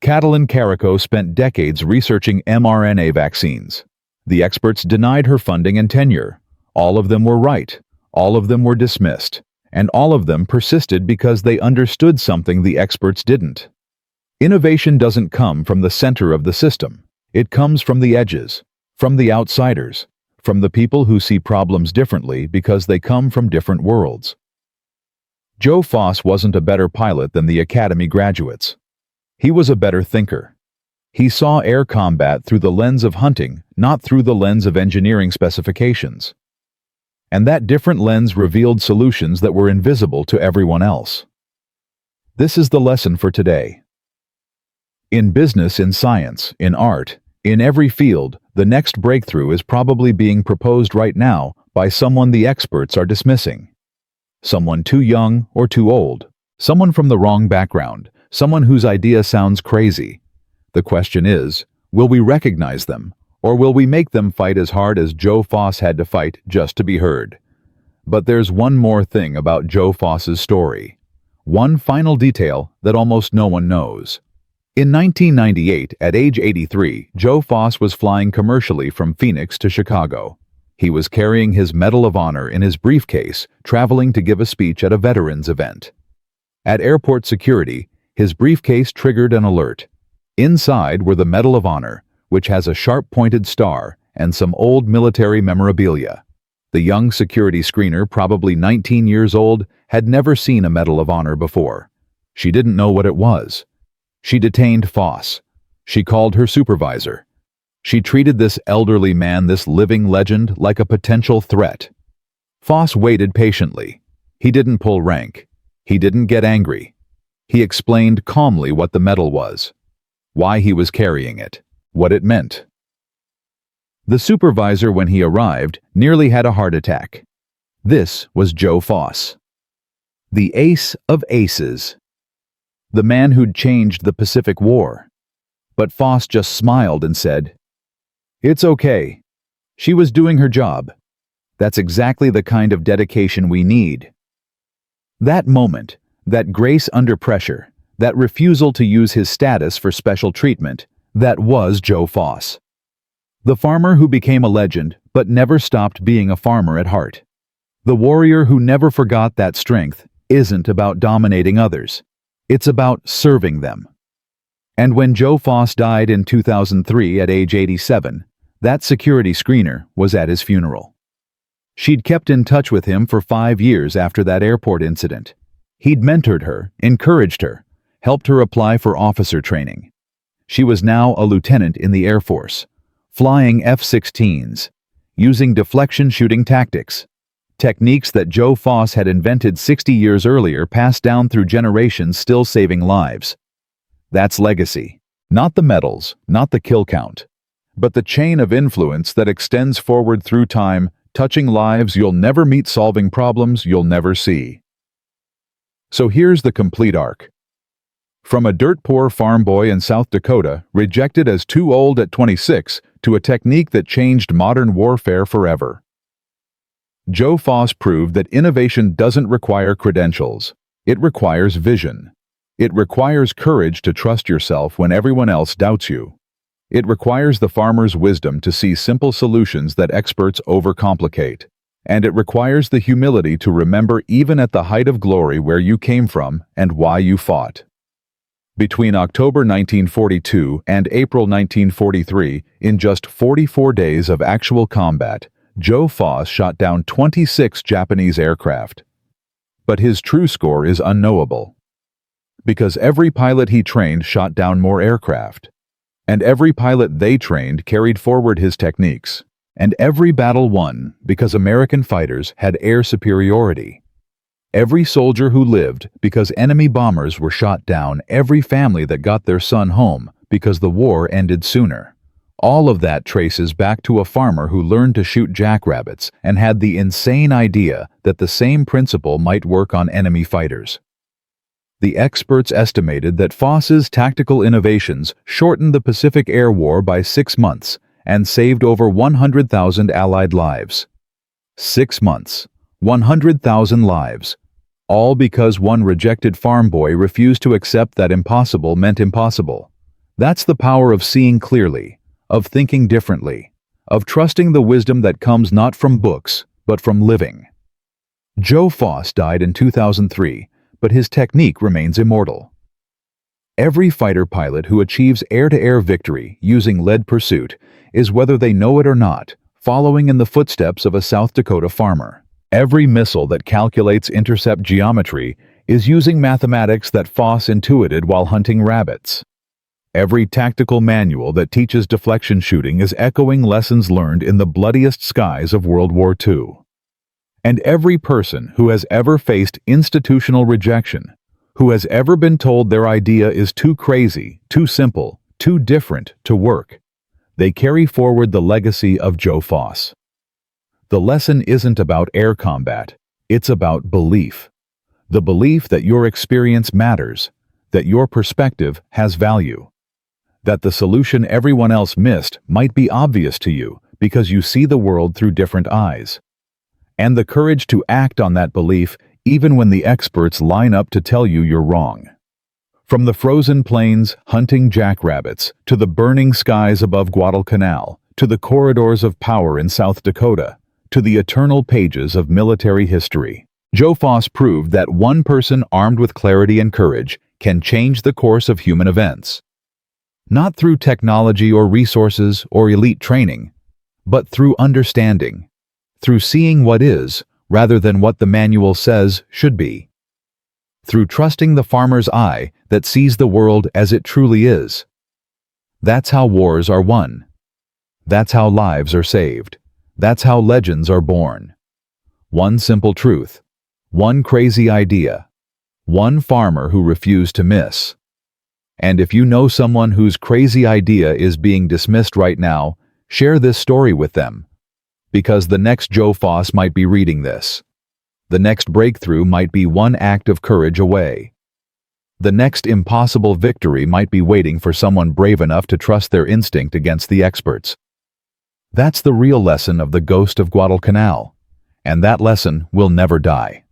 Catalin Carrico spent decades researching mRNA vaccines. The experts denied her funding and tenure. All of them were right. All of them were dismissed. And all of them persisted because they understood something the experts didn't. Innovation doesn't come from the center of the system. It comes from the edges, from the outsiders, from the people who see problems differently because they come from different worlds. Joe Foss wasn't a better pilot than the academy graduates. He was a better thinker. He saw air combat through the lens of hunting, not through the lens of engineering specifications. And that different lens revealed solutions that were invisible to everyone else. This is the lesson for today. In business, in science, in art, in every field, the next breakthrough is probably being proposed right now by someone the experts are dismissing. Someone too young or too old. Someone from the wrong background. Someone whose idea sounds crazy. The question is, will we recognize them, or will we make them fight as hard as Joe Foss had to fight just to be heard? But there's one more thing about Joe Foss's story. One final detail that almost no one knows. In 1998, at age 83, Joe Foss was flying commercially from Phoenix to Chicago. He was carrying his Medal of Honor in his briefcase, traveling to give a speech at a veterans event. At airport security, his briefcase triggered an alert. Inside were the Medal of Honor, which has a sharp-pointed star, and some old military memorabilia. The young security screener, probably 19 years old, had never seen a Medal of Honor before. She didn't know what it was. She detained Foss. She called her supervisor. She treated this elderly man, this living legend, like a potential threat. Foss waited patiently. He didn't pull rank. He didn't get angry. He explained calmly what the medal was, why he was carrying it, what it meant. The supervisor, when he arrived, nearly had a heart attack. This was Joe Foss, the ace of aces, the man who'd changed the Pacific War. But Foss just smiled and said, "It's okay. She was doing her job. That's exactly the kind of dedication we need." That moment, that grace under pressure, that refusal to use his status for special treatment, that was Joe Foss. The farmer who became a legend but never stopped being a farmer at heart. The warrior who never forgot that strength isn't about dominating others. It's about serving them. And when Joe Foss died in 2003 at age 87, that security screener was at his funeral. She'd kept in touch with him for 5 years after that airport incident. He'd mentored her, encouraged her, helped her apply for officer training. She was now a lieutenant in the Air Force, flying F-16s, using deflection shooting tactics, techniques that Joe Foss had invented 60 years earlier, passed down through generations, still saving lives. That's legacy. Not the medals, not the kill count, but the chain of influence that extends forward through time, touching lives you'll never meet, solving problems you'll never see. So here's the complete arc. From a dirt-poor farm boy in South Dakota, rejected as too old at 26, to a technique that changed modern warfare forever. Joe Foss proved that innovation doesn't require credentials. It requires vision. It requires courage to trust yourself when everyone else doubts you. It requires the farmer's wisdom to see simple solutions that experts overcomplicate. And it requires the humility to remember, even at the height of glory, where you came from and why you fought. Between October 1942 and April 1943, in just 44 days of actual combat, Joe Foss shot down 26 Japanese aircraft. But his true score is unknowable. Because every pilot he trained shot down more aircraft. And every pilot they trained carried forward his techniques. And every battle won because American fighters had air superiority. Every soldier who lived because enemy bombers were shot down, every family that got their son home because the war ended sooner. All of that traces back to a farmer who learned to shoot jackrabbits and had the insane idea that the same principle might work on enemy fighters. The experts estimated that Foss's tactical innovations shortened the Pacific Air War by 6 months and saved over 100,000 Allied lives. 6 months, 100,000 lives, all because one rejected farm boy refused to accept that impossible meant impossible. That's the power of seeing clearly, of thinking differently, of trusting the wisdom that comes not from books, but from living. Joe Foss died in 2003, but his technique remains immortal. Every fighter pilot who achieves air-to-air victory using lead pursuit is, whether they know it or not, following in the footsteps of a South Dakota farmer. Every missile that calculates intercept geometry is using mathematics that Foss intuited while hunting rabbits. Every tactical manual that teaches deflection shooting is echoing lessons learned in the bloodiest skies of World War II. And every person who has ever faced institutional rejection, who has ever been told their idea is too crazy, too simple, too different to work, they carry forward the legacy of Joe Foss. The lesson isn't about air combat, it's about belief. The belief that your experience matters, that your perspective has value, that the solution everyone else missed might be obvious to you because you see the world through different eyes. And the courage to act on that belief even when the experts line up to tell you you're wrong. From the frozen plains hunting jackrabbits, to the burning skies above Guadalcanal, to the corridors of power in South Dakota, to the eternal pages of military history. Joe Foss proved that one person armed with clarity and courage can change the course of human events. Not through technology or resources or elite training, but through understanding, through seeing what is rather than what the manual says should be, through trusting the farmer's eye that sees the world as it truly is. That's how wars are won. That's how lives are saved. That's how legends are born. One simple truth, one crazy idea, one farmer who refused to miss. And if you know someone whose crazy idea is being dismissed right now, share this story with them. Because the next Joe Foss might be reading this. The next breakthrough might be one act of courage away. The next impossible victory might be waiting for someone brave enough to trust their instinct against the experts. That's the real lesson of the ghost of Guadalcanal. And that lesson will never die.